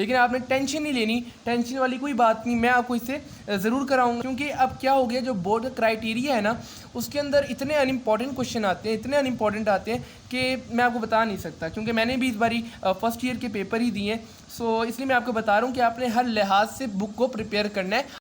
लेकिन आपने टेंशन नहीं लेनी, टेंशन वाली कोई बात नहीं, मैं आपको इससे ज़रूर कराऊंगा। क्योंकि अब क्या हो गया, जो बोर्ड का क्राइटेरिया है ना, उसके अंदर इतने अनइम्पॉर्टेंट क्वेश्चन आते हैं, इतने अनइम्पॉर्टेंट आते हैं कि मैं आपको बता नहीं सकता। क्योंकि मैंने भी इस बारी फर्स्ट ईयर के पेपर ही दिए, सो इसलिए मैं आपको बता रहा हूँ कि आपने हर लिहाज से बुक को प्रिपेयर करना है।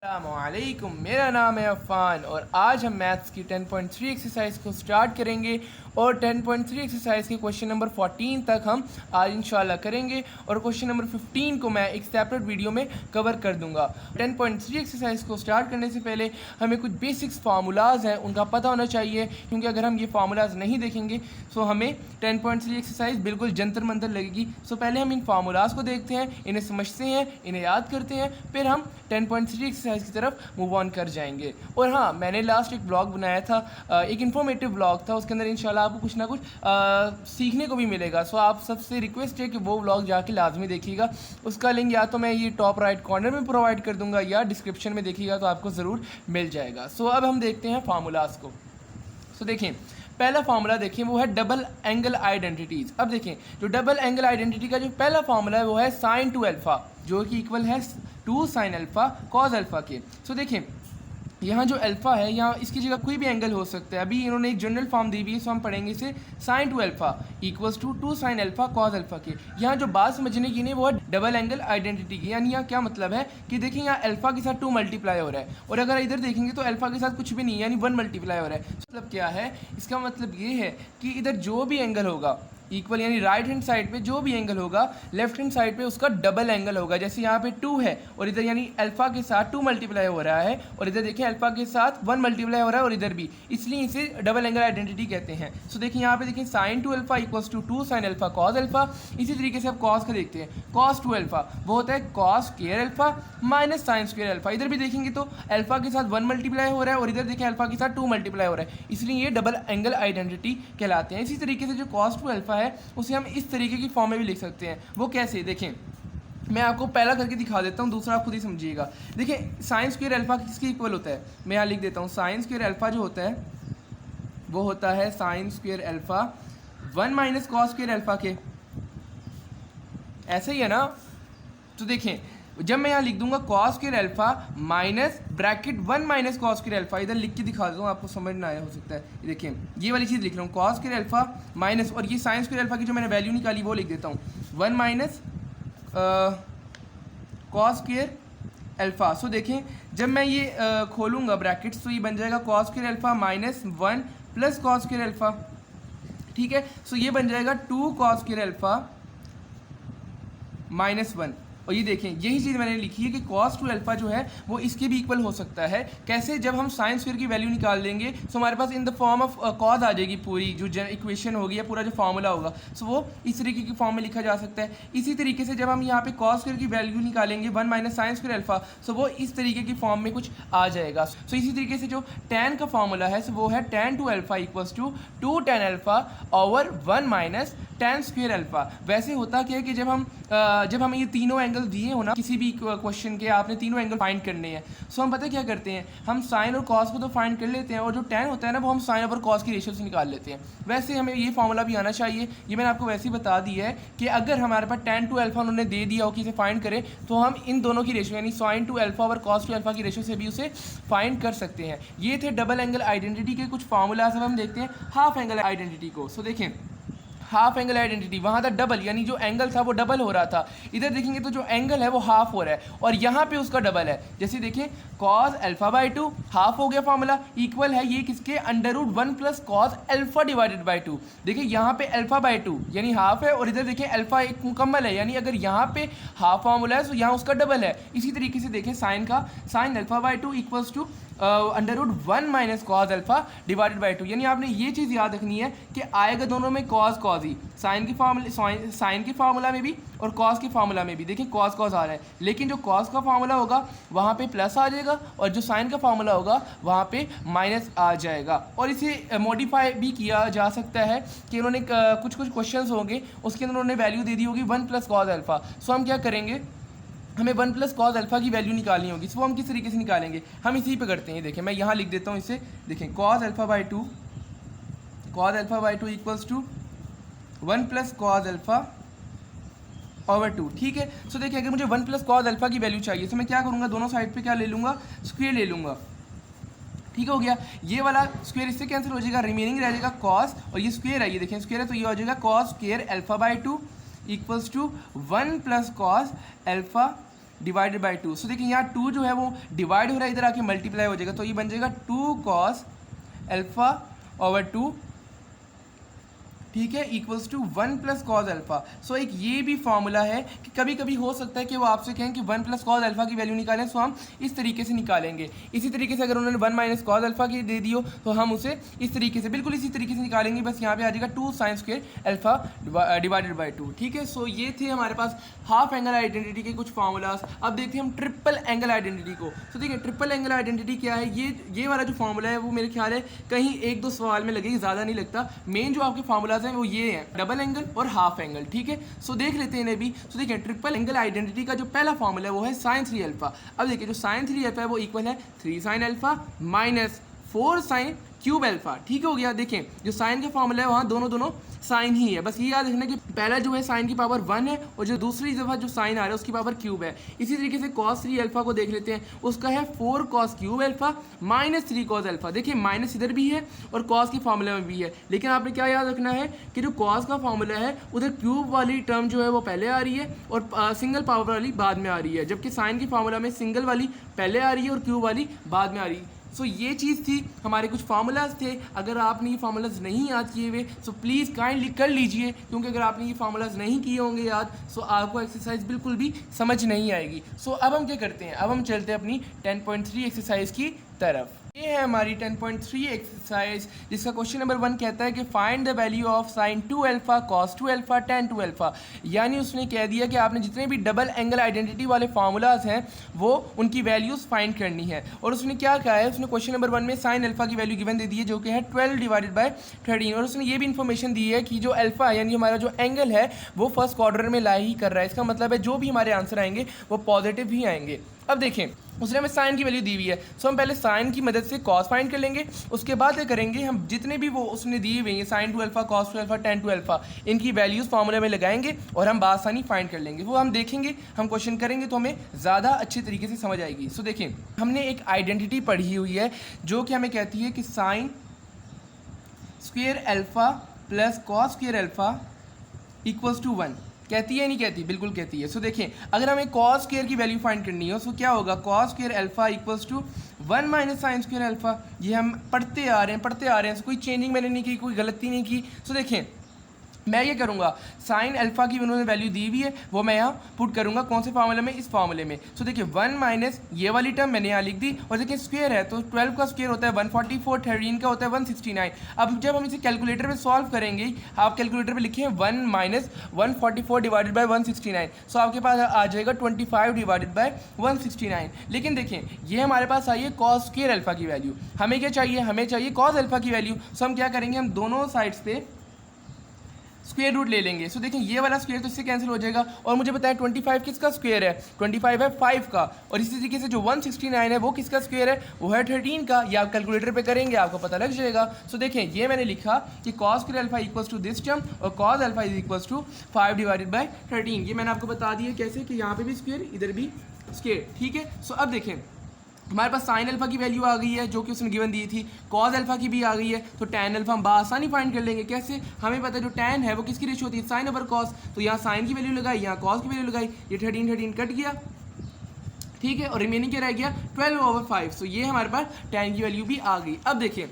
अस्सलामुअलैकुम, मेरा नाम है अफ़ान और आज हम मैथ्स की 10.3 एक्सरसाइज को स्टार्ट करेंगे और 10.3 एक्सरसाइज के क्वेश्चन नंबर 14 तक हम आज इंशाल्लाह करेंगे और क्वेश्चन नंबर 15 को मैं एक सेपरेट वीडियो में कवर कर दूंगा। 10.3 एक्सरसाइज को स्टार्ट करने से पहले हमें कुछ बेसिक्स फार्मूलाज हैं उनका पता होना चाहिए, क्योंकि अगर हम ये फार्मूलाज नहीं देखेंगे तो हमें 10.3 एक्सरसाइज बिल्कुल जंतर मंतर लगेगी। सो पहले हम इन फार्मूलाज को देखते हैं, इन्हें समझते हैं, इन्हें याद करते हैं, फिर हम 10.3 एक्सरसाइज की तरफ मूव ऑन कर जाएंगे। और हाँ, मैंने लास्ट एक ब्लॉग बनाया था, एक इन्फॉर्मेटिव ब्लॉग था, उसके अंदर इंशाल्लाह आपको कुछ ना कुछ सीखने को भी मिलेगा। सो आप सबसे रिक्वेस्ट है कि वो ब्लॉग जाके लाजमी देखिएगा। उसका लिंक या तो मैं ये टॉप राइट कॉर्नर में प्रोवाइड कर दूंगा या डिस्क्रिप्शन में देखिएगा तो आपको ज़रूर मिल जाएगा। सो अब हम देखते हैं फार्मूलाज को। सो देखें, पहला फार्मूला देखें, वो है डबल एंगल आइडेंटिटीज़। अब देखें, जो डबल एंगल आइडेंटिटी का जो पहला फार्मूला है वो है साइन टू अल्फ़ा, जो कि इक्वल है 2 साइन अल्फ़ा कॉज अल्फ़ा के। सो देखें, यहाँ जो अल्फ़ा है, यहाँ इसकी जगह कोई भी एंगल हो सकता है। अभी इन्होंने एक जनरल फॉर्म दी हुई है, सो हम पढ़ेंगे इसे sine two alpha equals to 2 sine alpha cos alpha के। यहाँ जो बात समझने की नहीं वो है डबल एंगल आइडेंटिटी की। यानी यहाँ क्या मतलब है कि देखिए, यहाँ अल्फ़ा के साथ 2 मल्टीप्लाई हो रहा है और अगर इधर देखेंगे तो अल्फ़ा के साथ कुछ भी नहीं है, यानी 1 मल्टीप्लाई हो रहा है। मतलब क्या है, इसका मतलब ये है कि इधर जो भी एंगल होगा इक्वल, यानी राइट हैंड साइड पे जो भी एंगल होगा लेफ्ट हैंड साइड पे उसका डबल एंगल होगा। जैसे यहाँ पे 2 है और इधर यानी अल्फ़ा के साथ 2 मल्टीप्लाई हो रहा है और इधर देखिए अल्फ़ा के साथ 1 मल्टीप्लाई हो रहा है और इधर भी, इसलिए इसे डबल एंगल आइडेंटिटी कहते हैं। सो देखिए यहाँ पे देखिए sine two alpha equals to 2 sine alpha cos alpha. इसी तरीके से आप कॉस का देखते हैं, कॉस टू अल्फ़ा वो होता है cos square alpha minus sine square alpha. इधर भी देखेंगे तो अल्फ़ा के साथ 1 मल्टीप्लाई हो रहा है और इधर देखिए अल्फ़ा के साथ 2 मल्टीप्लाई हो रहा है, इसलिए ये डबल एंगल आइडेंटिटी कहलाते हैं। इसी तरीके से जो कॉस टू अल्फ़ा है उसे हम इस तरीके की फॉर्म में भी लिख सकते हैं। वो कैसे, देखें मैं आपको पहला करके दिखा देता हूँ, दूसरा आप खुद ही समझिएगा। देखिए साइन स्क्वायर अल्फ़ा किसके इक्वल होता है, मैं यहाँ लिख देता हूँ। साइन स्क्वायर अल्फ़ा जो होता है वो होता है sine square alpha 1 minus cos square alpha के, ऐसा ही है ना। तो देखें, जब मैं यहाँ लिख दूंगा cos square alpha minus bracket 1 minus cos square alpha, इधर लिख के दिखा देता हूँ, आपको समझ ना आया हो सकता है। देखिए ये वाली चीज़ लिख रहा हूँ, कॉस स्क्वायर अल्फ़ा माइनस, और ये साइन स्क्वायर अल्फ़ा की जो मैंने वैल्यू निकाली वो लिख देता हूँ 1 माइनस कॉस स्क्वायर अल्फ़ा। सो देखें, जब मैं ये खोलूँगा ब्रैकेट्स तो ये बन जाएगा cos square alpha minus 1 plus cos square alpha, ठीक है। सो ये बन जाएगा 2 कॉस स्क्वायर अल्फ़ा माइनस 1। और ये देखें, यही चीज़ मैंने लिखी है कि कॉस टू अल्फ़ा जो है वो इसके भी इक्वल हो सकता है। कैसे, जब हम साइन स्क्वायर की वैल्यू निकाल देंगे तो हमारे पास in the form of cos आ जाएगी, पूरी जो इक्वेशन होगी या पूरा जो फार्मूला होगा, सो वो इस तरीके की फॉर्म में लिखा जा सकता है। इसी तरीके से जब हम यहाँ पे कॉस स्क्वायर की वैल्यू निकालेंगे 1 माइनस साइन स्क्वायर अल्फ़ा, सो वो इस तरीके की फॉर्म में कुछ आ जाएगा। सो इसी तरीके से जो टैन का फार्मूला है सो वो है tan two alpha equals to 2 tan alpha over 1 minus tan square alpha. वैसे होता क्या है कि जब हम ये तीनों एंगल दिए हो ना किसी भी क्वेश्चन के, आपने तीनों एंगल फाइंड करने हैं, सो हम पता क्या करते हैं, हम साइन और कॉस को तो फाइंड कर लेते हैं और जो टैन होता है ना वो हम साइन ओवर कॉस की रेशियो से निकाल लेते हैं। वैसे हमें ये फार्मूला भी आना चाहिए, ये मैंने आपको वैसे ही बता दिया है कि अगर हमारे पास टैन टू अल्फ़ा उन्होंने दे दिया हो कि इसे फाइंड करें तो हम इन दोनों की रेशियो यानी साइन टू अल्फ़ा और कॉस टू अल्फ़ा की रेशियो से भी उसे फाइंड कर सकते हैं। ये थे डबल एंगल आइडेंटिटी के कुछ फार्मूलाज। अब हम देखते हैं हाफ एंगल आइडेंटिटी को। सो देखें, हाफ एंगल आइडेंटिटी, वहाँ था डबल, यानी जो एंगल था वो डबल हो रहा था। इधर देखेंगे तो जो एंगल है वो हाफ हो रहा है और यहाँ पे उसका डबल है। जैसे देखिए कॉस अल्फ़ा बाई 2 हाफ हो गया, फार्मूला इक्वल है ये किसके, under root 1 plus cos alpha divided by 2। देखिए यहाँ पे अल्फ़ा बाई 2 यानी हाफ है और इधर देखिए अल्फ़ा एक मुकम्मल है, यानी अगर यहाँ पे हाफ फार्मूला है तो यहाँ उसका डबल है। इसी तरीके से देखें साइन का, sine alpha by 2 equals to under root 1 minus cos alpha divided by 2। यानी आपने ये चीज़ याद रखनी है कि आएगा दोनों में कॉस कॉस ही, साइन के फार्मूला में भी और कॉस के फार्मूला में भी। देखिए कॉस कॉस आ रहा है, लेकिन जो कॉस का फार्मूला होगा वहाँ पे प्लस आ जाएगा और जो साइन का फार्मूला होगा वहाँ पे माइनस आ जाएगा। और इसे मॉडिफाई भी किया जा सकता है कि उन्होंने कुछ क्वेश्चंस होंगे उसके अंदर उन्होंने वैल्यू दे दी होगी 1 प्लस कॉस अल्फ़ा। सो हम क्या करेंगे, हमें 1 प्लस कॉज अल्फा की वैल्यू निकालनी होगी। इसको हम किस तरीके से निकालेंगे, हम इसी पे करते हैं। देखें मैं यहाँ लिख देता हूँ इसे, देखें cos alpha by two equals to 1 plus cos alpha over 2, ठीक है। सो देखिए अगर मुझे 1 प्लस कॉज अल्फा की वैल्यू चाहिए तो मैं क्या करूँगा, दोनों साइड पे क्या ले लूँगा, स्क्वेयर ले लूँगा, ठीक हो गया। ये वाला स्क्वेयर इससे कैंसिल हो जाएगा, रिमेनिंग रह जाएगा कॉस, और ये स्क्वेयर है, ये देखें स्क्वेयर है, तो ये हो जाएगा cos square alpha by two equals to 1 plus cos alpha divided by 2। So देखिए यहाँ 2 जो है वो डिवाइड हो रहा है, इधर आके मल्टीप्लाई हो जाएगा, तो ये बन जाएगा 2 कॉस अल्फा ओवर 2, ठीक है, equals to 1 plus cos alpha. So एक ये भी फॉर्मूला है कि कभी कभी हो सकता है कि वो आपसे कहें कि 1 प्लस कॉज अल्फा की वैल्यू निकालें, सो हम इस तरीके से निकालेंगे। इसी तरीके से अगर उन्होंने 1 माइनस कॉज अल्फा की दे दी हो तो हम उसे इस तरीके से, बिल्कुल इसी तरीके से निकालेंगे। बस यहाँ पे आ जाएगा 2 sign square alpha divided by 2, ठीक है। सो ये थे हमारे पास हाफ एंगल आइडेंटिटी के कुछ फार्मूलाज। अब देखते हैं हम ट्रिपल एंगल आइडेंटिटी को। तो देखिए ट्रिपल एंगल आइडेंटिटी क्या है, ये वाला जो फार्मूला है वो मेरे ख्याल है कहीं 1-2 सवाल में लगेगी, ज़्यादा नहीं लगता। मेन जो आपके फार्मूलाज हैं वो ये हैं, डबल एंगल और हाफ एंगल, ठीक है। सो देख लेते हैं इन्हें भी। सो देखिए ट्रिपल एंगल आइडेंटिटी का जो पहला फॉर्मूला है वो है साइन 3 अल्फा। अब देखिए जो साइन 3 अल्फा है वो इक्वल है 3 sine alpha minus 4 sine cube alpha, ठीक हो गया। देखें जो साइन का फॉर्मूला है वहाँ दोनों साइन ही है, बस ये याद रखना कि पहला जो है साइन की पावर 1 है और जो दूसरी दफ़ा जो साइन आ रहा है उसकी पावर क्यूब है। इसी तरीके से कॉस 3 अल्फा को देख लेते हैं, उसका है 4 cos cube alpha minus 3 cos alpha. देखिए माइनस इधर भी है और कॉस की फॉर्मूला में भी है, लेकिन आपने क्या याद रखना है कि जो कॉस का फॉर्मूला है उधर क्यूब वाली टर्म जो है वो पहले आ रही है और सिंगल पावर वाली बाद में आ रही है, जबकि साइन की फॉर्मूला में सिंगल वाली पहले आ रही है और क्यूब वाली बाद में आ रही है। सो ये चीज़ थी, हमारे कुछ फार्मूलाज थे। अगर आपने ये फार्मूलाज नहीं याद किए हुए सो प्लीज़ काइंडली कर लीजिए, क्योंकि अगर आपने ये फार्मूलाज नहीं किए होंगे याद सो आपको एक्सरसाइज बिल्कुल भी समझ नहीं आएगी। सो अब हम क्या करते हैं, अब हम चलते हैं अपनी 10.3 एक्सरसाइज की तरफ। ये है हमारी 10.3 एक्सरसाइज, जिसका क्वेश्चन नंबर 1 कहता है कि find the value of sine 2 alpha cos 2 alpha tan 2 alpha. यानी उसने कह दिया कि आपने जितने भी डबल एंगल आइडेंटिटी वाले फार्मूलाज हैं वो उनकी वैल्यूज़ फाइंड करनी है। और उसने क्या कहा है, उसने क्वेश्चन नंबर 1 में साइन अल्फा की वैल्यू गिवन दे दी है जो कि है 12 डिवाइडेड बाय 13, और उसने ये भी इन्फॉर्मेशन दी है कि जो अल्फा यानी हमारा जो एंगल है वो फर्स्ट क्वाड्रेंट में लाई ही कर रहा है। इसका मतलब है जो भी हमारे आंसर आएंगे वो पॉजिटिव ही आएंगे। अब देखें उसने हमें साइन की वैल्यू दी हुई है, सो हम पहले साइन की मदद से कॉस फाइंड कर लेंगे, उसके बाद क्या करेंगे हम जितने भी वो उसने दिए हुए हैं sine 2 alpha cos 2 alpha tan 2 अल्फा इनकी वैल्यूज़ फार्मूले में लगाएंगे और हम बासानी फाइंड कर लेंगे। वो हम देखेंगे, हम क्वेश्चन करेंगे तो हमें ज़्यादा अच्छी तरीके से समझ आएगी। सो देखें हमने एक आइडेंटिटी पढ़ी हुई है जो कि हमें कहती है कि sine square alpha plus cos square alpha equals to 1। कहती है नहीं कहती, बिल्कुल कहती है। सो देखें अगर हमें कॉस स्क्वायर की वैल्यू फाइंड करनी हो सो क्या होगा, cos square alpha equals to 1 minus sine square alpha. ये हम पढ़ते आ रहे हैं, कोई चेंजिंग मैंने नहीं की, कोई गलती नहीं की। सो देखें मैं ये करूँगा साइन अल्फा की उन्होंने वैल्यू दी हुई है वो मैं यहाँ पुट करूँगा कौन से फार्मूले में, इस फार्मूले में। सो देखिए 1 माइनस ये वाली टर्म मैंने यहाँ लिख दी, और देखिए स्क्वायर है तो 12 का स्क्वायर होता है 144, 13 का होता है 169। अब जब हम इसे कैलकुलेटर में सॉल्व करेंगे, आप कैलकुलेटर पे लिखें 1 माइनस 144 डिवाइडेड बाई 169, सो आपके पास आ जाएगा 25 डिवाइडेड बाई 169। लेकिन देखें ये हमारे पास आई है कॉस स्क्वायर अल्फा की वैल्यू, हमें क्या चाहिए, हमें चाहिए कॉस अल्फा की वैल्यू। सो हम क्या करेंगे, हम दोनों साइड्स पे स्क्वायर रूट ले लेंगे। सो देखें ये वाला स्क्वायर तो इससे कैंसिल हो जाएगा, और मुझे बताएं 25 किसका स्क्वायर है, 25 है 5 का, और इसी तरीके से जो 169 है वो किसका स्क्वायर है, वो है 13 का। ये आप कैलकुलेटर पे करेंगे आपको पता लग जाएगा। सो देखें ये मैंने लिखा कि cos square alpha equals to this term और cos alpha is equals to 5 divided by 13। ये मैंने आपको बता दिया कैसे कि यहाँ पे भी स्क्वायर इधर भी स्क्वायर, ठीक है। सो अब देखें हमारे पास साइन अल्फा की वैल्यू आ गई है जो कि उसने गिवन दी थी, कॉस अल्फा की भी आ गई है, तो tan अल्फा हम आसानी फाइंड कर लेंगे। कैसे, हमें पता है जो tan है वो किसकी रेशियो होती है, साइन ओवर कॉस। तो यहाँ साइन की वैल्यू लगाई, यहाँ कॉस की वैल्यू लगाई, ये 13 कट गया, ठीक है, और रिमेनिंग क्या रह गया 12/5। सो ये हमारे पास tan की वैल्यू भी आ गई। अब देखिए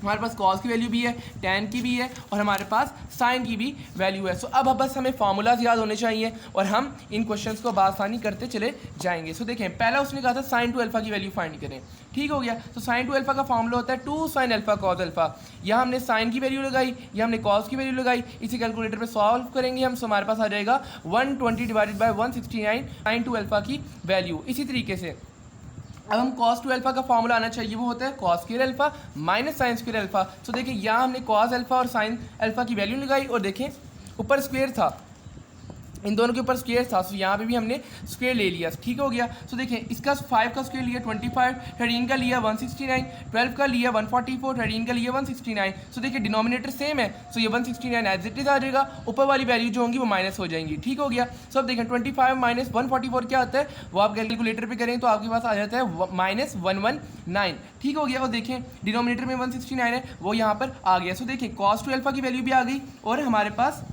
हमारे पास कॉस की वैल्यू भी है, tan की भी है, और हमारे पास साइन की भी वैल्यू है। सो अब बस हमें फार्मूलाज याद होने चाहिए और हम इन क्वेश्चंस को आसानी करते चले जाएंगे। सो देखें पहला उसने कहा था साइन 2 अल्फा की वैल्यू फाइंड करें, ठीक हो गया। तो साइन 2 अल्फा का फार्मूला होता है 2 साइन अल्फा कॉस अल्फा। यहाँ हमने साइन की वैल्यू लगाई, यहाँ हमने कॉस की वैल्यू लगाई, इसी कैलकुलेटर पे सॉल्व करेंगे हम, सो हमारे पास आ जाएगा 120 डिवाइडेड बाई 169 साइन 2 अल्फा की वैल्यू। इसी तरीके से अब हम cos 2 अल्फा का फॉर्मूला आना चाहिए, वो होता है cos square alpha minus sine square alpha. तो देखिए यहाँ हमने cos अल्फा और साइन अल्फा की वैल्यू लगाई, और देखें ऊपर स्क्वायर था इन दोनों के ऊपर स्क्वायर था, सो यहाँ पे भी हमने स्क्वायर ले लिया, ठीक हो गया। सो देखें इसका 5 का स्क्वायर लिया 25, 13 का लिया 169, 12 का लिया 144, 13 का लिया 169। सो देखिए डिनोमिनेटर सेम है, सो ये 169 एज इट इज आ जाएगा, ऊपर वाली वैल्यू जो होंगी वो माइनस हो जाएंगी, ठीक हो गया। सो अब देखें 25 माइनस 144 क्या होता है, वो आप कैलकुलेटर पे करें तो आपके पास आ जाता है माइनस 119, ठीक हो गया। और देखें डिनोमिनेटर में 169 है, वो यहाँ पर आ गया। सो देखें cos 2 अल्फा की वैल्यू भी आ गई और हमारे पास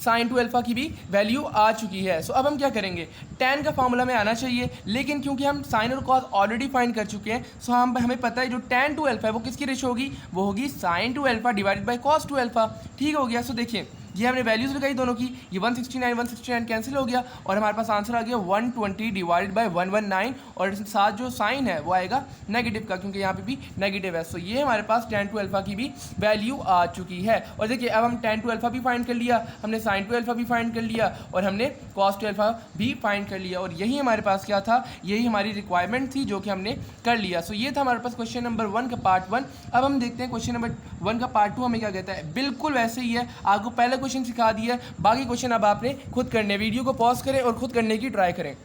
sin 2 अल्फा की भी वैल्यू आ चुकी है। सो अब हम क्या करेंगे, tan का फॉर्मूला में आना चाहिए, लेकिन क्योंकि हम sin और cos ऑलरेडी फाइंड कर चुके हैं, सो हमें पता है जो tan 2 अल्फा है वो किसकी रेशो होगी, वो होगी sin 2 alpha divided by cos 2 alpha, ठीक हो गया। सो देखिए ये हमने वैल्यूज लगाई दोनों की, ये 169 कैंसिल हो गया और हमारे पास आंसर आ गया 120 डिवाइडेड बाई 119, और साथ जो साइन है वो आएगा नेगेटिव का, क्योंकि यहाँ पे भी नेगेटिव है। सो ये हमारे पास tan 2 अल्फा की भी वैल्यू आ चुकी है। और देखिए अब हम tan 2 अल्फा भी फाइंड कर लिया, हमने sin 2 अल्फा भी फाइंड कर लिया और हमने cos 2 अल्फा भी फाइंड कर लिया, और यही हमारे पास क्या था, यही हमारी रिक्वायरमेंट थी जो कि हमने कर लिया। सो ये था हमारे पास क्वेश्चन नंबर 1 का पार्ट 1। अब हम देखते हैं क्वेश्चन नंबर 1 का पार्ट 2 हमें क्या कहता है। बिल्कुल वैसे ही है, आपको पहला क्वेश्चन सिखा दिया, बाकी क्वेश्चन अब आपने खुद करने, वीडियो को पॉज करें और खुद करने की ट्राई करें।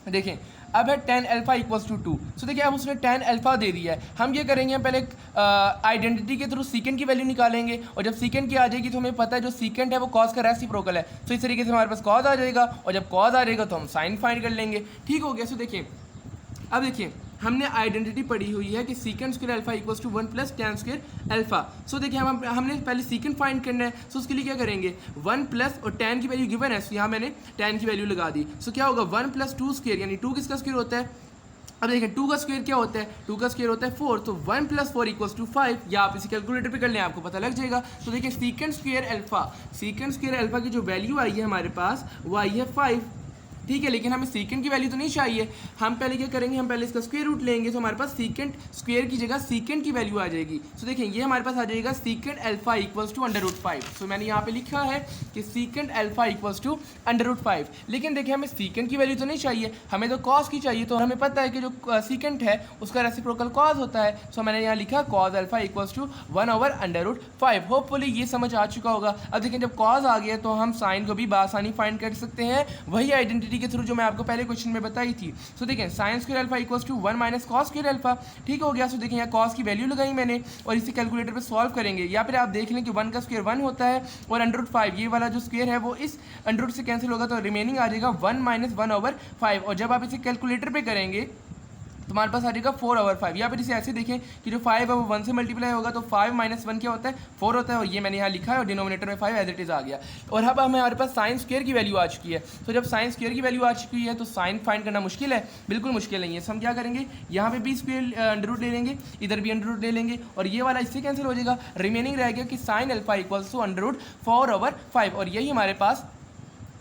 देखें अब है tan alpha equals to 2। So देखिए अब उसने tan अल्फा दे दिया है, हम ये करेंगे, हम पहले आइडेंटिटी के थ्रू सीकेंड की वैल्यू निकालेंगे, और जब सीकेंड की आ जाएगी तो हमें पता है जो सीकेंड है वो कॉस का रेसिप्रोकल है। तो इस तरीके से हमारे पास कॉस आ जाएगा, और जब कॉस आ जाएगा तो हम साइन फाइंड कर लेंगे, ठीक हो गया। सो देखिए अब देखिए हमने आइडेंटिटी पढ़ी हुई है कि secant square alpha equals to 1 plus tan square alpha. So देखिए हमने पहले सीकेंड फाइंड करना है, सो उसके लिए क्या करेंगे, 1 प्लस और tan की वैल्यू गिवन है, सो यहाँ मैंने tan की वैल्यू लगा दी। सो क्या होगा 1 प्लस 2 स्क्वायर, यानी 2 किसका स्क्वायर होता है, अब देखिए 2 का स्क्वायर क्या होता है, 2 का स्क्वायर होता है 4, तो 1 प्लस 4 इक्वल्स टू 5, या आप इसे कैलकुलेटर पे कर लें आपको पता लग जाएगा। तो देखिए सीकेंड स्क्वायर अल्फा की जो वैल्यू आई है हमारे पास वो आई है 5, ठीक है, लेकिन हमें सीकेंड की वैल्यू तो नहीं चाहिए, हम पहले क्या करेंगे, हम पहले इसका स्क्वायर रूट लेंगे, तो हमारे पास सीकेंड स्क्वायर की जगह सीकेंड की वैल्यू आ जाएगी। सो देखें ये हमारे पास आ जाएगा सीकेंड अल्फा इक्वल्स टू √5। सो मैंने यहाँ पे लिखा है कि सीकेंड अल्फा इक्वल्स टू √5, लेकिन देखिए हमें सीकेंड की वैल्यू तो नहीं चाहिए, हमें तो कॉस की चाहिए। तो हमें पता है कि जो सीकेंड है उसका रेसिप्रोकल कॉस होता है, सो मैंने यहाँ लिखा cos alpha equals to 1/√5। Hopefully ये समझ आ चुका होगा। अब देखिए जब कॉस आ गया तो हम साइन को भी बासानी फाइंड कर सकते हैं, वही आइडेंटिटी के थ्रू जो मैं आपको पहले क्वेश्चन में बताई थी। सो देखें sine square alpha equals to 1 minus cos square alpha, ठीक हो गया। सो देखें यहाँ कॉस की वैल्यू लगाई मैंने और इसे कैलकुलेटर पे सॉल्व करेंगे, या फिर आप देख लें कि 1 का स्क्वायर 1 होता है और √5 ये वाला जो स्क्वायर है वो इस √ से कैंसिल होगा, तो रिमेनिंग आ जाएगा 1 माइनस 1/5, और जब आप इसे कैलकुलेटर पे करेंगे तो हमारे पास आ जाएगा 4/5, या फिर इसे ऐसे देखें कि जो 5 है वो 1 से मल्टीप्लाई होगा, तो 5 माइनस 1 क्या होता है 4 होता है, और ये मैंने यहाँ लिखा है और डिनोमिनेटर में 5 एज इट इज़ आ गया। और अब हमारे पास साइन स्क्वायर की वैल्यू आ चुकी है। तो जब साइन स्क्वायर की वैल्यू आ चुकी है तो साइन फाइंड करना मुश्किल है, बिल्कुल मुश्किल नहीं है। तो हम क्या करेंगे, यहाँ पे भी स्क्वायर अंडर ले लेंगे, इधर भी अंडर ले लेंगे, और ये वाला इससे कैंसिल हो जाएगा, रिमेनिंग रह गया कि साइन अल्फा इक्वल्स टू √4/5, और यही हमारे पास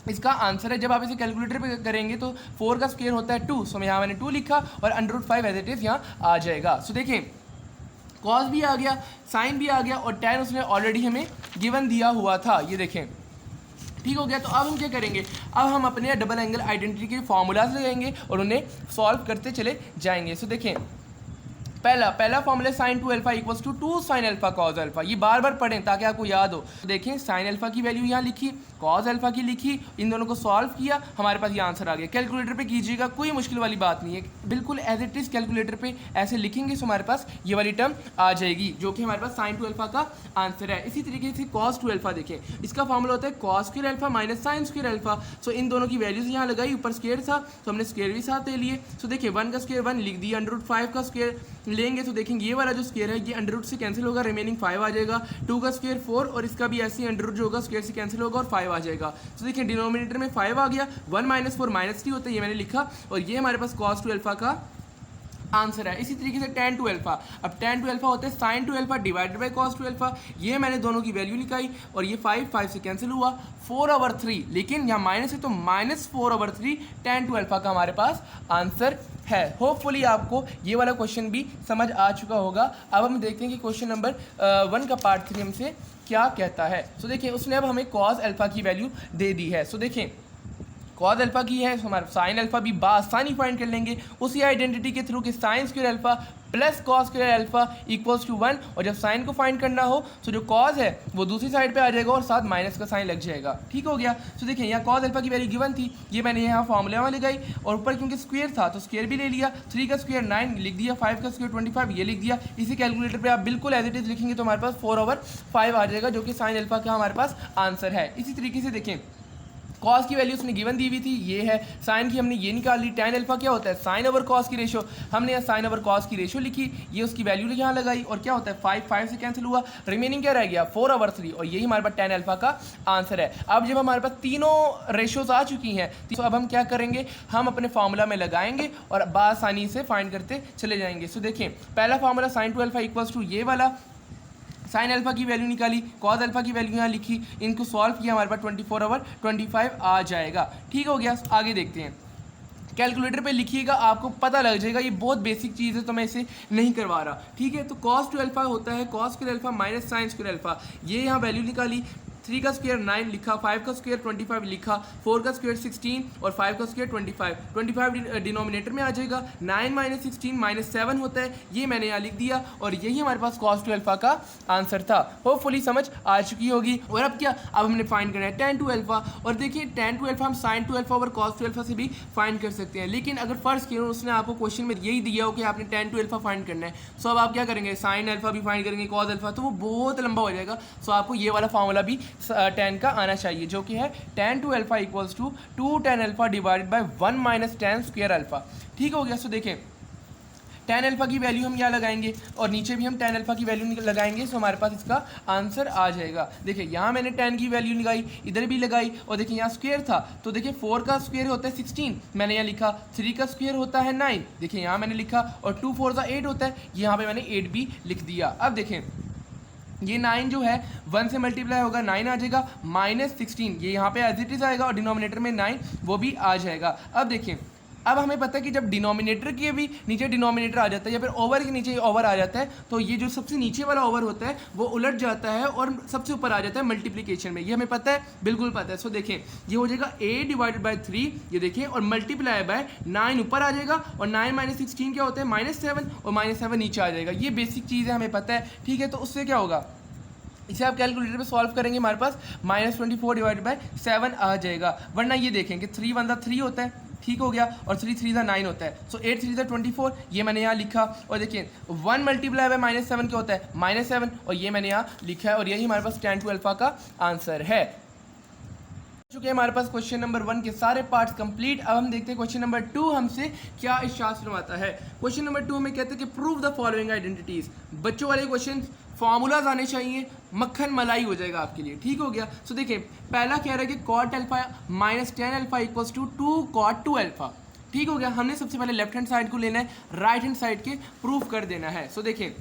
इसका आंसर है। जब आप इसे कैलकुलेटर पे करेंगे तो 4 का स्क्वायर होता है 2, सो यहाँ मैंने 2 लिखा और √5 एज इट इज़ यहाँ आ जाएगा। सो देखें कॉस भी आ गया, साइन भी आ गया, और tan उसने ऑलरेडी हमें गिवन दिया हुआ था, ये देखें, ठीक हो गया। तो अब हम क्या करेंगे, अब हम अपने डबल एंगल आइडेंटिटी के फॉर्मूलाज लगाएंगे और उन्हें सॉल्व करते चले जाएंगे। सो देखें पहला formula sine 2 alpha equals to 2 sine alpha cos alpha, ये बार बार पढ़ें ताकि आपको याद हो। तो देखें साइन अल्फा की वैल्यू यहाँ लिखी, कॉस अल्फा की लिखी, इन दोनों को सॉल्व किया, हमारे पास ये आंसर आ गया। कैलकुलेटर पे कीजिएगा, कोई मुश्किल वाली बात नहीं है, बिल्कुल एज इट इज़ कैलकुलेटर पे ऐसे लिखेंगे तो हमारे पास ये वाली टर्म आ जाएगी, जो कि हमारे पास साइन 2 अल्फा का आंसर है। इसी तरीके से कॉस 2 अल्फा देखें, इसका फॉर्मूला होता है cos square alpha minus sine square alpha. So इन दोनों की वैल्यूज यहाँ लगाई, ऊपर स्क्वायर था तो हमने स्क्वायर भी साथ ले लिए। सो देखिए 1 का स्क्वायर 1 लिख दिया, √5 का स्क्वायर लेंगे तो देखेंगे ये वाला जो स्क्वायर है ये अंडर से कैंसिल होगा, रिमेनिंग 5 आ जाएगा। 2 का स्क्वायर 4, और इसका भी ऐसे ही अंडर जो होगा स्क्वायर से कैंसिल होगा और 5 आ जाएगा। तो देखिए डिनोमिनेटर में 5 आ गया, 1 माइनस 4 माइनस 3 होता है, ये मैंने लिखा, और ये हमारे पास cos 2 अल्फा का आंसर है। इसी तरीके से tan 2 अल्फा, अब tan 2 अल्फा होता है sin 2 alpha divided by cos 2 alpha, ये मैंने दोनों की वैल्यू निकाली और ये 5 से कैंसिल हुआ, 4/3, लेकिन यहाँ माइनस है तो -4/3 tan 2 अल्फा का हमारे पास आंसर है। होपफुली आपको ये वाला क्वेश्चन भी समझ आ चुका होगा। अब हम देखते हैं कि क्वेश्चन नंबर 1 का पार्ट 3 हमसे क्या कहता है। सो देखिए उसने अब हमें cos अल्फा की वैल्यू दे दी है। सो देखें कॉज अल्फा की है, हमारा साइन अल्फा भी बासानी फाइंड कर लेंगे उसी आइडेंटिटी के थ्रू कि sine square alpha plus cos square alpha equals to 1, और जब साइन को फाइंड करना हो तो जो कॉज है वो दूसरी साइड पे आ जाएगा और साथ माइनस का साइन लग जाएगा। ठीक हो गया। तो देखिए यहाँ कॉज अल्फा की वैल्यू गिवन थी, ये मैंने यहाँ फॉर्मूला में लगाई और ऊपर क्योंकि स्क्वायर था तो स्क्वायर भी ले लिया, 3 का स्क्वायर 9 लिख दिया, 5 का स्क्वायर 25 ये लिख दिया। इसी कैलकुलेटर पे आप बिल्कुल एज इट इज लिखेंगे तो हमारे पास 4/5 आ जाएगा, जो कि साइन अल्फा का हमारे पास आंसर है। इसी तरीके से देखें कॉस की वैल्यू उसने गिवन दी हुई थी, ये है। साइन की हमने ये निकाल ली। tan अल्फा क्या होता है, साइन ओवर कॉस की रेशो, हमने यहाँ साइन ओवर कॉस की रेशो लिखी, ये उसकी वैल्यू यहाँ लगाई और क्या होता है 5 से कैंसिल हुआ, रिमेनिंग क्या रह गया 4/3, और यही हमारे पास tan अल्फा का आंसर है। अब जब हमारे पास तीनों रेशोज आ चुकी हैं तो अब हम क्या करेंगे, हम अपने फार्मूला में लगाएंगे और बासानी से फाइंड करते चले जाएंगे। सो देखें पहला formula sin 2 alpha equals to ये वाला, साइन अल्फा की वैल्यू निकाली, कॉज अल्फा की वैल्यू यहाँ लिखी, इनको सॉल्व किया, हमारे पास 24/25 आ जाएगा। ठीक हो गया। आगे देखते हैं, कैलकुलेटर पे लिखिएगा, आपको पता लग जाएगा, ये बहुत बेसिक चीज़ है तो मैं इसे नहीं करवा रहा। ठीक है, तो cos 2 अल्फा होता है cos square alpha minus sine square alpha, ये यहाँ वैल्यू निकाली, 3 का स्क्वायर 9 लिखा, 5 का स्क्वायर 25 लिखा, 4 का स्क्वायर 16 और 5 का स्क्वायर 25 डिनोमिनेटर में आ जाएगा। 9 माइनस 16 -7 होता है, ये मैंने यहाँ लिख दिया और यही हमारे पास cos 2 अल्फा का आंसर था। होपफुली समझ आ चुकी होगी। और अब क्या, अब हमने फाइंड करना है tan 2 अल्फा, और देखिए tan 2 अल्फा हम sin 2 अल्फा और cos 2 अल्फा से भी फाइंड कर सकते हैं, लेकिन अगर फर्स्ट किया उसने आपको क्वेश्चन में यही दिया हो कि आपने tan 2 अल्फा फाइंड करना है, सो अब आप क्या करेंगे, sin अल्फा भी फाइंड करेंगे, cos अल्फा, तो वो बहुत लंबा हो जाएगा। सो आपको ये वाला फार्मूला भी tan का आना चाहिए, जो कि है tan 2 alpha equals to 2 tan अल्फा divided by 1 minus tan square alpha. ठीक हो गया। सो देखें tan अल्फा की वैल्यू हम यहाँ लगाएंगे और नीचे भी हम tan अल्फा की वैल्यू लगाएंगे, सो हमारे पास इसका आंसर आ जाएगा। देखिए यहाँ मैंने tan की वैल्यू लगाई, इधर भी लगाई, और देखिए यहाँ स्क्वायर था तो देखिए 4 का स्क्वायर होता है 16, मैंने यहाँ लिखा, 3 का स्क्वायर होता है 9, देखिए यहाँ मैंने लिखा, और 2 4 8 होता है, यहाँ पे मैंने 8 भी लिख दिया। अब देखें ये 9 जो है 1 से मल्टीप्लाई होगा 9 आ जाएगा, -16 ये यहाँ पे एज इट इज आएगा और डिनोमिनेटर में 9 वो भी आ जाएगा। अब देखें, अब हमें पता है कि जब डिनोमिनेटर के भी नीचे डिनोमिनेटर आ जाता है या फिर ओवर के नीचे ओवर आ जाता है, तो ये जो सबसे नीचे वाला ओवर होता है वो उलट जाता है और सबसे ऊपर आ जाता है मल्टीप्लिकेशन में, ये हमें पता है, बिल्कुल पता है। सो देखें ये हो जाएगा a डिवाइडेड बाय 3, ये देखिए, और मल्टीप्लाई बाय 9 ऊपर आ जाएगा, और 9 माइनस 16 क्या होता है -7, और -7 नीचे आ जाएगा। ये बेसिक चीज़ है, हमें पता है। ठीक है, तो उससे क्या होगा, इसे आप कैलकुलेटर पे सॉल्व करेंगे, हमारे पास -24 डिवाइडेड बाय 7 आ जाएगा। वरना ये देखें कि 3 1 3 होता है, ठीक हो गया, और 3 3 9 होता है, सो 8 3 24, ये मैंने यहाँ लिखा, और देखिए 1 मल्टीप्लाई बाय -7 क्या होता है -7, और ये मैंने यहाँ लिखा है, और यही हमारे पास tan 2 अल्फा का आंसर है। चुके हैं हमारे पास क्वेश्चन नंबर 1 के सारे पार्ट्स कंप्लीट। अब हम देखते हैं क्वेश्चन नंबर 2 हमसे क्या इरशाद फरमाता है। क्वेश्चन नंबर 2 हमें कहते हैं कि प्रूव द फॉलोइंग आइडेंटिटीज। बच्चों वाले क्वेश्चन फॉर्मूलाज आने चाहिए, मक्खन मलाई हो जाएगा आपके लिए। ठीक हो गया। सो देखिए पहला कह रहा है कि cot alpha minus tan alpha equals to 2 cot 2 alpha. ठीक हो गया। हमने सबसे पहले लेफ्ट हैंड साइड को लेना है, राइट हैंड साइड के प्रूव कर देना है। सो देखिए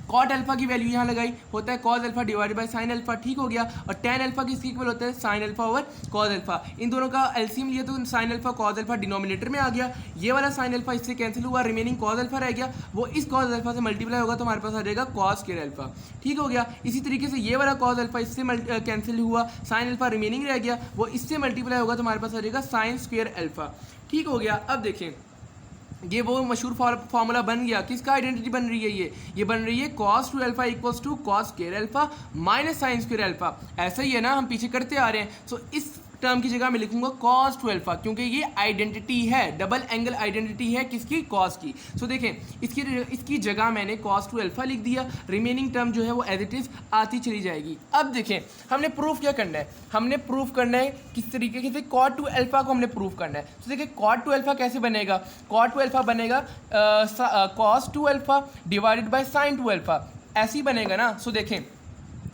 cot अल्फा की वैल्यू यहाँ लगाई, होता है cos alpha divided bye sin alpha. ठीक हो गया। और tan अल्फा किसके इक्वल होता है sin alpha over cos alpha. इन दोनों का एलसीएम लिया तो sin alpha cos alpha denominator में आ गया, ये वाला sin अल्फा इससे कैंसिल हुआ, रिमेनिंग cos अल्फा रह गया, वो इस cos अल्फा से मल्टीप्लाई होगा तो हमारे पास आ जाएगा cos स्क्वायर अल्फा। ठीक हो गया। इसी तरीके से ये वाला cos अल्फा इससे कैंसिल हुआ, sin अल्फा रिमेनिंग रह गया, वो इससे मल्टीप्लाई होगा तो हमारे पास आ जाएगा sin स्क्वायर अल्फा। ठीक हो गया। अब देखें ये वो मशहूर फार्मूला बन गया, किसका आइडेंटिटी बन रही है, ये बन रही है cos 2 alpha equals to cos square alpha minus sine square alpha. ऐसा ही है ना, हम पीछे करते आ रहे हैं। सो इस टर्म की जगह मैं लिखूंगा cos 2 अल्फा, क्योंकि ये आइडेंटिटी है, डबल एंगल आइडेंटिटी है किसकी, cos की। सो देखें इसकी जगह मैंने cos 2 अल्फा लिख दिया, रिमेनिंग टर्म जो है वो एज इट इज आती चली जाएगी। अब देखें हमने प्रूफ क्या करना है, हमने प्रूफ करना है किस तरीके से cot 2 अल्फा को हमने प्रूफ करना है। तो देखिए cot 2 अल्फा कैसे बनेगा, cot 2 अल्फा बनेगा cos 2 alpha divided bye sin 2 alpha, ऐसे ही बनेगा ना। सो देखें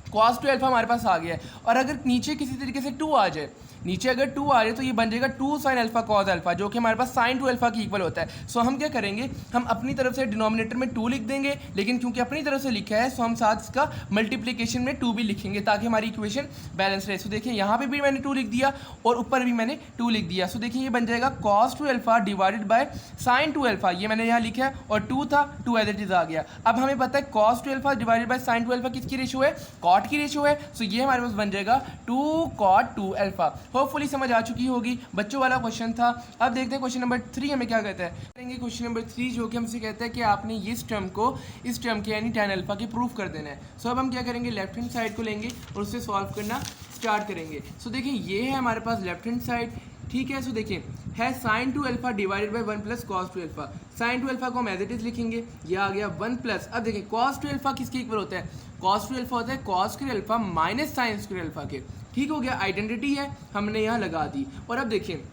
cos 2 अल्फा हमारे पास आ गया है, और अगर नीचे किसी तरीके से 2 आ जाए, नीचे अगर 2 आ जाए तो ये बन जाएगा 2 sin अल्फा cos अल्फा, जो कि हमारे पास sin 2 अल्फा की इक्वल होता है। सो हम क्या करेंगे, हम अपनी तरफ से डिनोमिनेटर में 2 लिख देंगे, लेकिन क्योंकि अपनी तरफ से लिखा है सो हम साथ इसका मल्टीप्लिकेशन में 2 भी लिखेंगे ताकि हमारी इक्वेशन बैलेंस रहे। सो देखिए यहाँ पे भी मैंने 2 लिख दिया और ऊपर भी मैंने 2 लिख दिया। सो देखिए ये बन जाएगा cos 2 alpha divided bye sin 2 alpha, ये मैंने यहाँ लिखा है, और 2 था 2 एज इट इज आ गया। अब हमें पता है cos 2 alpha divided bye sin 2 alpha किसकी रेशो है, cot की रेशो है। सो ये हमारे पास बन जाएगा 2 cot 2 अल्फा। होपफुली समझ आ चुकी होगी, बच्चों वाला क्वेश्चन था। अब देखते हैं क्वेश्चन नंबर 3 हमें क्या कहता है। करेंगे क्वेश्चन नंबर 3 जो कि हमसे कहता है कि आपने इस टर्म के यानी tan अल्फा के प्रूफ कर देना है। सो अब हम क्या करेंगे, लेफ्ट हैंड साइड को लेंगे और उससे सॉल्व करना स्टार्ट करेंगे। सो देखिए ये है हमारे पास लेफ्ट हैंड साइड, ठीक है। सो देखिए है sin 2 alpha divided by 1 plus cos 2 alpha. sin 2 alpha को हम एज इट इज लिखेंगे, ये आ गया 1 प्लस, अब देखिए cos 2 अल्फा किसके इक्वल होता है, cos 2 अल्फा होता है cos square alpha minus sin square alpha के, ठीक हो गया। आइडेंटिटी है हमने यहाँ लगा दी। और अब देखिए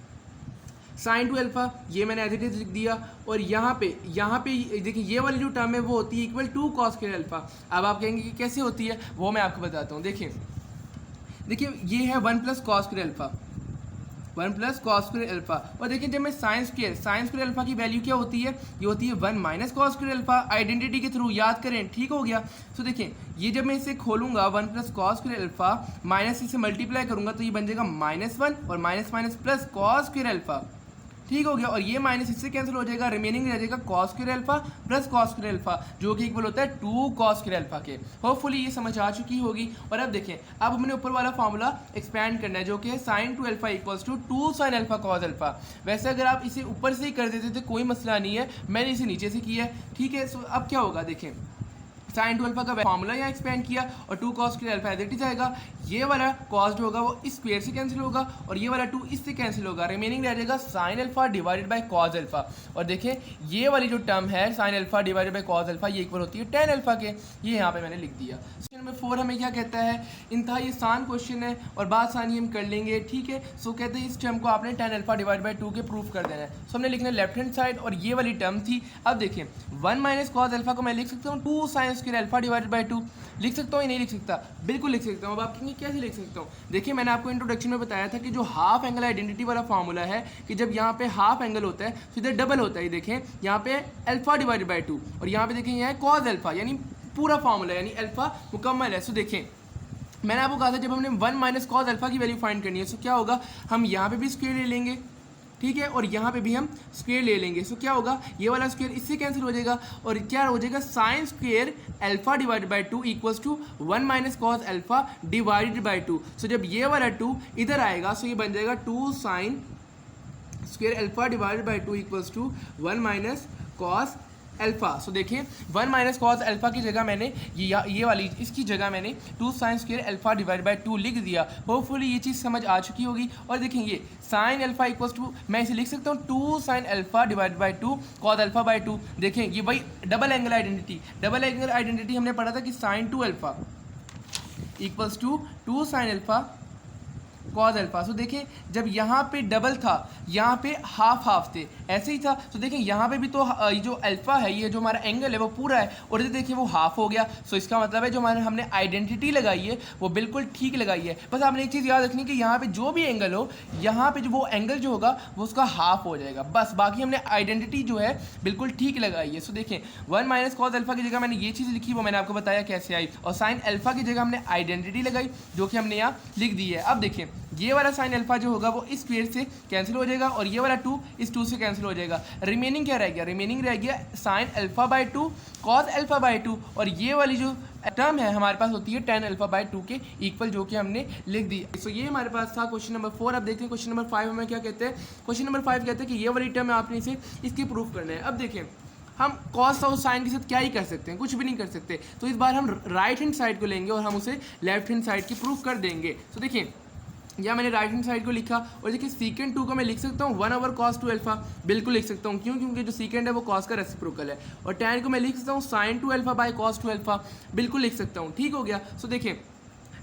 sin 2 अल्फा ये मैंने एज इट इज लिख दिया, और यहाँ पे देखिए ये वाली जो टर्म है वो होती है equal to cos square alpha. अब आप कहेंगे कि कैसे होती है, वो मैं आपको बताता हूँ। देखिए ये है 1 plus cos square alpha, 1 plus cos square alpha. और देखिए जब मैं साइन स्क्वायर अल्फा की वैल्यू क्या होती है, ये होती है 1 minus cos square alpha. Identity के थ्रू याद करें, ठीक हो गया। सो देखिए ये जब मैं इसे खोलूंगा 1 plus cos square alpha minus इसे मल्टीप्लाई करूंगा तो ये बन जाएगा -1 और minus minus plus cos square alpha, ठीक हो गया। और ये माइनस इससे कैंसिल हो जाएगा, रिमेनिंग रह जाएगा cos square alpha plus cos square alpha जो कि इक्वल होता है 2 cos स्क्वायर अल्फा के। होपफुली ये समझ आ चुकी होगी। और अब देखें, अब हमने ऊपर वाला फार्मूला एक्सपैंड करना है जो कि है sin 2 alpha equals to 2 sin alpha cos alpha. वैसे अगर आप इसे ऊपर से ही कर देते तो कोई मसला नहीं है, मैंने इसे नीचे से किया है, ठीक है। सो अब क्या होगा, देखें sin 2 अल्फा का फार्मूला यहाँ एक्सपेंड किया और 2 cos square alpha as it is आएगा। ये वाला cos जो होगा वो इस स्क्वायर से कैंसिल होगा और ये वाला 2 इससे कैंसिल होगा, रिमेनिंग रह जाएगा sin alpha divided bye cos alpha. और देखें ये वाली जो टर्म है sin alpha divided bye cos alpha ये इक्वल होती है tan अल्फा के, ये यहाँ पे मैंने लिख दिया। क्वेश्चन नंबर 4 हमें क्या कहता है, इंतहाई आसान क्वेश्चन है और बात आसानी हम कर लेंगे, ठीक है। सो कहते हैं इस टर्म को आपने tan अल्फा डिवाइड बाय 2 के प्रूफ कर देना है। सो हमने लिखना है लेफ्ट हैंड साइड और ये वाली टर्म थी। अब देखें 1 माइनस cos अल्फा को मैं लिख सकता हूँ 2 sin square alpha divided by 2, लिख सकता हूँ या नहीं लिख सकता, बिल्कुल लिख सकता हूँ। अब आप कहेंगे कैसे लिख सकता हूँ, देखिए मैंने आपको इंट्रोडक्शन में बताया था कि जो हाफ एंगल आइडेंटिटी वाला फार्मूला है कि जब यहाँ पे हाफ एंगल होता है तो इधर डबल होता है। देखें यहाँ पे अल्फा डिवाइडेड बाय 2 और यहाँ पे देखें यहाँ है cos अल्फा, यानी पूरा फार्मूला यानी अल्फा मुकम्मल है। सो देखें मैंने आपको कहा था जब हमने 1 माइनस cos अल्फा की वैल्यू फाइंड करनी है सो क्या होगा, हम यहाँ पे भी स्क्वायर ले लेंगे, ठीक है, और यहाँ पे भी हम स्क्वायर ले लेंगे। सो क्या होगा, ये वाला स्क्वायर इससे कैंसिल हो जाएगा और क्या हो जाएगा sin square alpha divided by 2 equals to 1 minus cos alpha divided by 2। So जब ये वाला 2 इधर आएगा सो ये बन जाएगा 2 sin square alpha divided by 2 equals to 1 minus cos alpha. So देखिए 1 माइनस cos अल्फा की जगह मैंने ये वाली इसकी जगह मैंने 2 sin square alpha divide by 2 लिख दिया। होपफुली ये चीज़ समझ आ चुकी होगी। और देखें ये sin अल्फा इक्वल्स टू मैं इसे लिख सकता हूँ 2 sin alpha divide by 2 cos alpha by 2। देखें ये वही डबल एंगल आइडेंटिटी हमने पढ़ा था कि sin 2 alpha equals to 2 sin alpha cos alpha. So देखें जब यहाँ पे डबल था यहाँ पे हाफ थे, ऐसे ही था। तो देखें यहाँ पे भी तो ये जो अल्फा है ये जो हमारा एंगल है वो पूरा है और ये देखिए वो हाफ हो गया। सो इसका मतलब है जो हमने आइडेंटिटी लगाई है वो बिल्कुल ठीक लगाई है। बस आपने एक चीज़ याद रखनी कि यहाँ पे जो भी एंगल हो यहाँ पे जो वो एंगल जो होगा वो उसका हाफ हो जाएगा, बस बाकी हमने आइडेंटिटी जो है बिल्कुल ठीक लगाई है। सो देखें 1 माइनस cos अल्फा की जगह मैंने ये चीज़ लिखी वो मैंने आपको बताया कैसे आई, और sin अल्फा की जगह हमने आइडेंटिटी लगाई जो कि हमने यहाँ लिख दी है। अब देखें ये वाला sin अल्फा जो होगा वो इस स्क्वायर से कैंसिल हो जाएगा और ये वाला 2 इस 2 से कैंसिल हो जाएगा। रिमेनिंग क्या रह गया, रिमेनिंग रह गया sin alpha by 2 cos alpha by 2 और ये वाली जो टर्म है हमारे पास होती है tan अल्फा बाय 2 के इक्वल जो कि हमने लिख दी। सो ये हमारे पास था क्वेश्चन नंबर 4। अब देखते हैं क्वेश्चन नंबर 5 हमें क्या कहते हैं। क्वेश्चन नंबर 5 कहते हैं कि ये वाली टर्म है आपने इसे इसकी प्रूफ करना है। अब देखें हम cos और sin के साथ क्या ही कर सकते हैं, कुछ भी नहीं कर सकते। तो इस बार हम राइट हैंड साइड को लेंगे और हम उसे लेफ्ट हैंड साइड की प्रूफ कर देंगे। तो देखिए या मैंने राइट हैंड साइड को लिखा और देखिए सीकेंड 2 को मैं लिख सकता हूँ 1 ओवर cos 2 अल्फा, बिल्कुल लिख सकता हूँ। क्यों, क्योंकि जो सीकेंड है वो cos का रेसिप्रोकल है। और tan को मैं लिख सकता हूँ sin 2 alpha by cos 2 alpha, बिल्कुल लिख सकता हूँ, ठीक हो गया। सो देखिए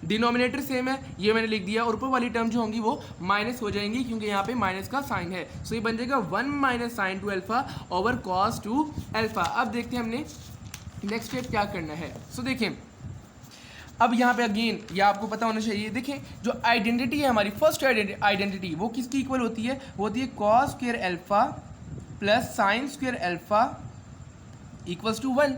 डिनोमिनेटर सेम है, ये मैंने लिख दिया और ऊपर वाली टर्म जो होंगी वो माइनस हो जाएंगी क्योंकि यहाँ पे माइनस का साइन है। सो ये बन जाएगा 1 minus sin 2 alpha over cos 2 alpha. अब देखते हैं हमने नेक्स्ट स्टेप क्या करना है। सो देखें अब यहाँ पे अगेन ये आपको पता होना चाहिए, देखें जो आइडेंटिटी है हमारी फर्स्ट आइडेंटिटी वो किसकी इक्वल होती है, वो होती है cos square alpha plus sin square alpha equals to 1,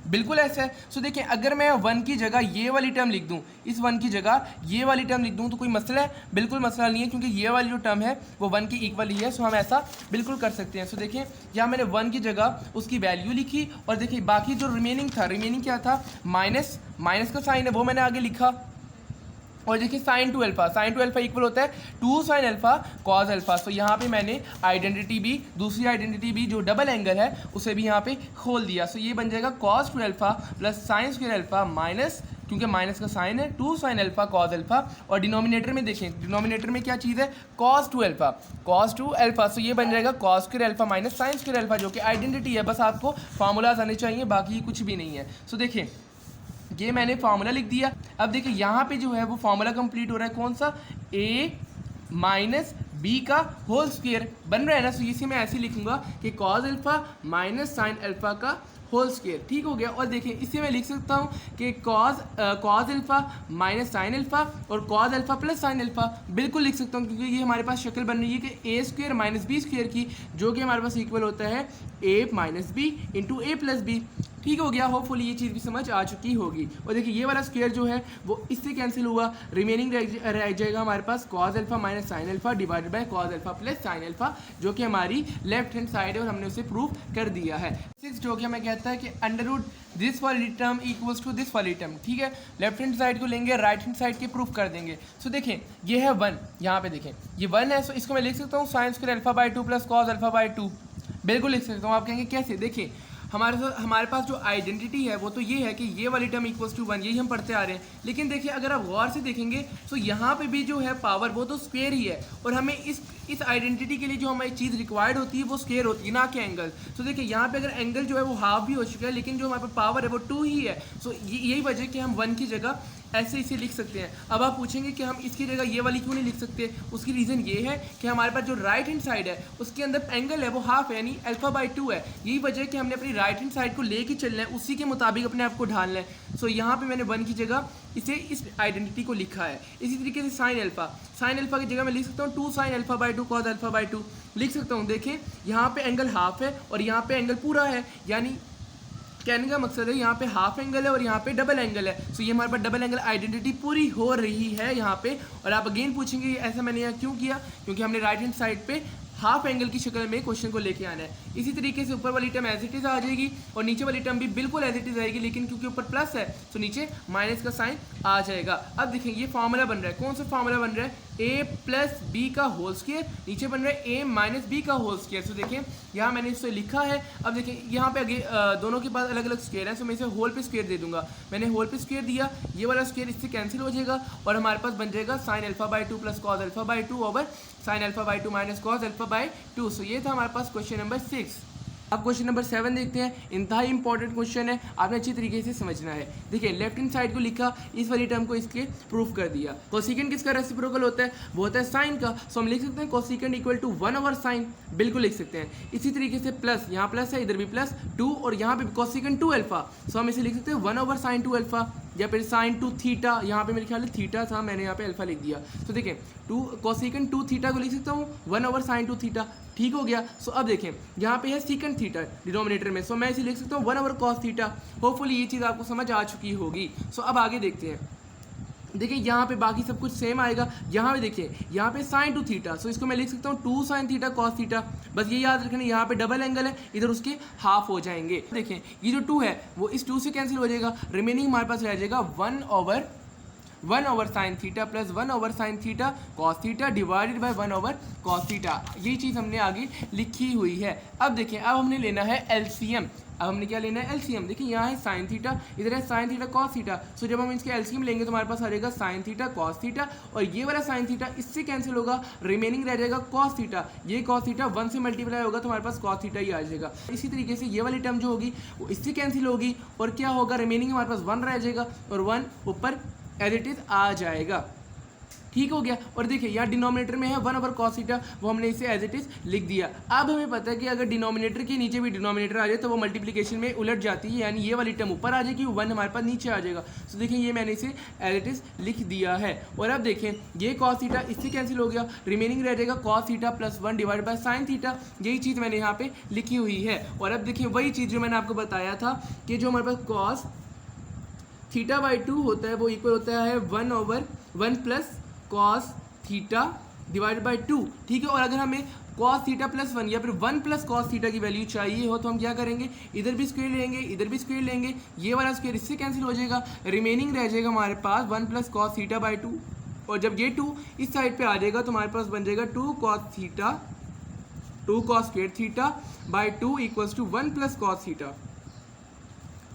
बिल्कुल ऐसा है। सो देखें अगर मैं 1 की जगह ये वाली टर्म लिख दूँ, इस 1 की जगह ये वाली टर्म लिख दूँ तो कोई मसला है, बिल्कुल मसला नहीं है क्योंकि ये वाली जो टर्म है वो 1 की इक्वल ही है। सो हम ऐसा बिल्कुल कर सकते हैं। सो देखें यहाँ मैंने 1 की जगह उसकी वैल्यू लिखी और देखिए बाकी जो रिमेनिंग क्या था, माइनस का साइन है वो मैंने आगे लिखा, और देखिए साइन टू अल्फा इक्वल होता है two sine alpha cos alpha. तो यहाँ पे मैंने आइडेंटिटी भी, दूसरी आइडेंटिटी भी जो डबल एंगल है उसे भी यहाँ पे खोल दिया। सो ये बन जाएगा cos two alpha plus sine square alpha minus, क्योंकि माइनस का साइन है, two sine alpha cos alpha. और डिनोमिनेटर में देखें, डिनोमिनेटर में क्या चीज़ है, कॉस टू अल्फा। सो ये बन जाएगा cos square alpha minus sine square alpha, जो कि आइडेंटिटी है। बस आपको फार्मूलाज आने चाहिए, बाकी कुछ भी नहीं है। सो देखिए ये मैंने फार्मूला लिख दिया। अब देखिए यहाँ पे जो है वो फार्मूला कंप्लीट हो रहा है, कौन सा, a माइनस बी का होल स्क्वायर बन रहा है ना। सो इसे मैं ऐसे लिखूंगा कि cos alpha minus sine alpha का होल स्क्वायर, ठीक हो गया। और देखिए इसे मैं लिख सकता हूँ कि cos alpha minus sine alpha और cos alpha plus sine alpha, बिल्कुल लिख सकता हूँ, क्योंकि ये हमारे पास शक्ल बन रही है कि ए स्क्वायर माइनस बी स्क्वायर की, जो कि हमारे पास इक्वल होता है ए माइनस बी इंटू ए प्लस बी। ठीक हो गया, होपफुली ये चीज़ भी समझ आ चुकी होगी। और देखिए ये वाला स्क्वायर जो है वो इससे कैंसिल हुआ, रिमेनिंग रह जाएगा हमारे पास cos alpha minus sine alpha divided by cos alpha plus sine alpha, जो कि हमारी लेफ्ट हैंड साइड है और हमने उसे प्रूव कर दिया है। सिक्स जो कि हमें कहता है कि अंडर रूट दिस वाली टर्म इक्वल्स टू दिस वाली टर्म, ठीक है। लेफ्ट हैंड साइड को लेंगे, राइट हैंड साइड के प्रूफ कर देंगे। सो देखें ये है वन, यहाँ पे देखें ये वन है। सो इसको मैं लिख सकता हूँ sign square alpha by two plus cos alpha by to, बिल्कुल लिख सकता हूँ। आप कहेंगे कैसे, देखिए हमारे पास जो आइडेंटिटी है वो तो ये है कि ये वाली टर्म इक्वल्स टू वन, यही हम पढ़ते आ रहे हैं। लेकिन देखिए अगर आप गौर से देखेंगे तो यहाँ पे भी जो है पावर वो तो स्क्वायर ही है, और हमें इस आइडेंटिटी के लिए जो हमारी चीज़ रिक्वायर्ड होती है वो स्क्वायर होती है, ना कि एंगल। तो देखिए यहाँ पे अगर एंगल जो है वो हाफ भी हो चुका है, लेकिन जो हमारे पास पावर है वो टू ही है। सो यही वजह कि हम वन की जगह ऐसे इसे लिख सकते हैं। अब आप पूछेंगे कि हम इसकी जगह ये वाली क्यों नहीं लिख सकते, उसकी रीज़न ये है कि हमारे पास जो राइट हैंड साइड है उसके अंदर एंगल है वो हाफ है, यानी अल्फा बाय टू है। यही वजह है कि हमने अपनी राइट हैंड साइड को लेके चलना है, उसी के मुताबिक अपने आप को ढालना है। सो यहाँ पे मैंने वन की जगह इसे इस आइडेंटिटी को लिखा है। इसी तरीके से साइन अल्फा की जगह मैं लिख सकता हूँ two sine alpha by two cos alpha by two लिख सकता हूँ। देखें यहाँ पे एंगल हाफ है और यहाँ पे एंगल पूरा है, यानी कहने का मकसद है यहाँ पे हाफ एंगल है और यहाँ पे डबल एंगल है। सो ये हमारे पास डबल एंगल आइडेंटिटी पूरी हो रही है यहाँ पे। और आप अगेन पूछेंगे ऐसा मैंने यहाँ क्यों किया, क्योंकि हमने राइट हैंड साइड पे हाफ एंगल की शक्ल में क्वेश्चन को लेके आना है। इसी तरीके से ऊपर वाली टर्म एज इट इज आ जाएगी और नीचे वाली टर्म भी बिल्कुल एज इट इज आएगी, लेकिन क्योंकि ऊपर प्लस है तो नीचे माइनस का साइन आ जाएगा। अब देखें ये फार्मूला बन रहा है, कौन सा फार्मूला बन रहा है, a प्लस बी का होल स्क्वायर, नीचे बन रहा है a माइनस बी का होल स्क्वायर। सो देखें यहाँ मैंने इसे लिखा है। अब देखें यहाँ पे आगे दोनों के पास अलग अलग स्क्वायर है, सो मैं इसे होल पे स्क्वायर दे दूंगा। मैंने होल पे स्क्वायर दिया, ये वाला स्क्वायर इससे कैंसिल हो जाएगा और हमारे पास बन जाएगा sine alpha by two plus cos alpha by two over sine alpha by two minus cos alpha by two. So ये था हमारे पास क्वेश्चन नंबर 6। अब क्वेश्चन नंबर 7 देखते हैं। इंतहाई इंपॉर्टेंट क्वेश्चन है, आपने अच्छी तरीके से समझना है। देखिए लेफ्ट हैंड साइड को लिखा, इस वाली टर्म को इसके प्रूफ कर दिया। कोसिकेंट किसका रेसिप्रोकल होता है, वो होता है साइन का। सो हम लिख सकते हैं cosecant equal to 1 over sine, बिल्कुल लिख सकते हैं। इसी तरीके से प्लस, यहाँ प्लस है इधर भी प्लस 2 और यहाँ पे कोसिकेंट 2 अल्फा। सो हम इसे लिख सकते हैं 1 ओवर साइन 2 अल्फा, या फिर साइन 2 थीटा, यहाँ पे मेरे ख्याल में थीटा था, मैंने यहाँ पे अल्फा लिख दिया। तो देखें कोसिकेंट 2 थीटा को लिख सकता हूँ 1 ओवर साइन 2 थीटा, ठीक हो गया। सो अब देखें यहाँ पे है सीकेंट थीटा डिनोमिनेटर में, सो मैं इसे लिख सकता हूँ 1 ओवर कॉस थीटा। होपफुली ये चीज़ आपको समझ आ चुकी होगी। सो अब आगे देखते हैं। देखिए यहाँ पे बाकी सब कुछ सेम आएगा। यहाँ पे देखिए यहाँ पे साइन 2 थीटा, सो इसको मैं लिख सकता हूँ 2 साइन थीटा कॉस थीटा। बस ये याद रखना यहाँ पे डबल एंगल है, इधर उसके हाफ हो जाएंगे। देखें ये जो 2 है वो इस 2 से कैंसिल हो जाएगा, रिमेनिंग हमारे पास रह जाएगा 1 over sine theta plus 1 over sine theta cos theta divided by 1 over cos theta. यही चीज़ हमने आगे लिखी हुई है। अब देखें अब हमने लेना है एलसीएम। अब हमने क्या लेना है, एलसीएम। देखिए यहाँ है साइन थीटा, इधर है साइन थीटा कॉस थीटा। सो जब हम इसके एलसीएम लेंगे तो हमारे पास आ जाएगा साइन थीटा कॉस थीटा, और ये वाला साइन थीटा इससे कैंसिल होगा, रिमेनिंग रह जाएगा कॉस थीटा। ये कॉस थीटा 1 से मल्टीप्लाई होगा तो हमारे पास कॉस थीटा ही आ जाएगा। इसी तरीके से ये वाली टर्म जो होगी वो इससे कैंसिल होगी और क्या होगा, रिमेनिंग हमारे पास 1 रह जाएगा और 1 ऊपर एज इट इज आ जाएगा। ठीक हो गया। और देखिए यहाँ डिनोमिनेटर में है 1 ओवर कॉस थीटा, वो हमने इसे एज इट इज लिख दिया। अब हमें पता है कि अगर डिनोमिनेटर के नीचे भी डिनोमिनेटर आ जाए तो वो मल्टीप्लिकेशन में उलट जाती है, यानी ये वाली टर्म ऊपर आ जाएगी, 1 हमारे पास नीचे आ जाएगा। तो देखिए ये मैंने इसे एज इट इज लिख दिया है। और अब देखें ये कॉस थीटा इससे कैंसिल हो गया, रिमेनिंग रह जाएगा cos theta plus 1 divide by sine theta. यही चीज़ मैंने यहाँ पे लिखी हुई है। और अब देखिए वही चीज़ जो मैंने आपको बताया था कि जो हमारे पास कॉस थीटा बाई 2 होता है वो इक्वल होता है 1 over 1 plus cos theta divide by 2, ठीक है। और अगर हमें कॉस थीटा प्लस 1 या फिर 1 प्लस कॉस थीटा की वैल्यू चाहिए हो तो हम क्या करेंगे, इधर भी स्क्वायर लेंगे, इधर भी स्क्वायर लेंगे, ये वाला स्क्वायर इससे कैंसिल हो जाएगा, रिमेनिंग रह जाएगा हमारे पास 1 प्लस कॉस थीटा बाई 2, और जब ये 2 इस साइड पे आ जाएगा तो हमारे पास बन जाएगा 2 cos square theta by 2 equals to 1 plus cos theta.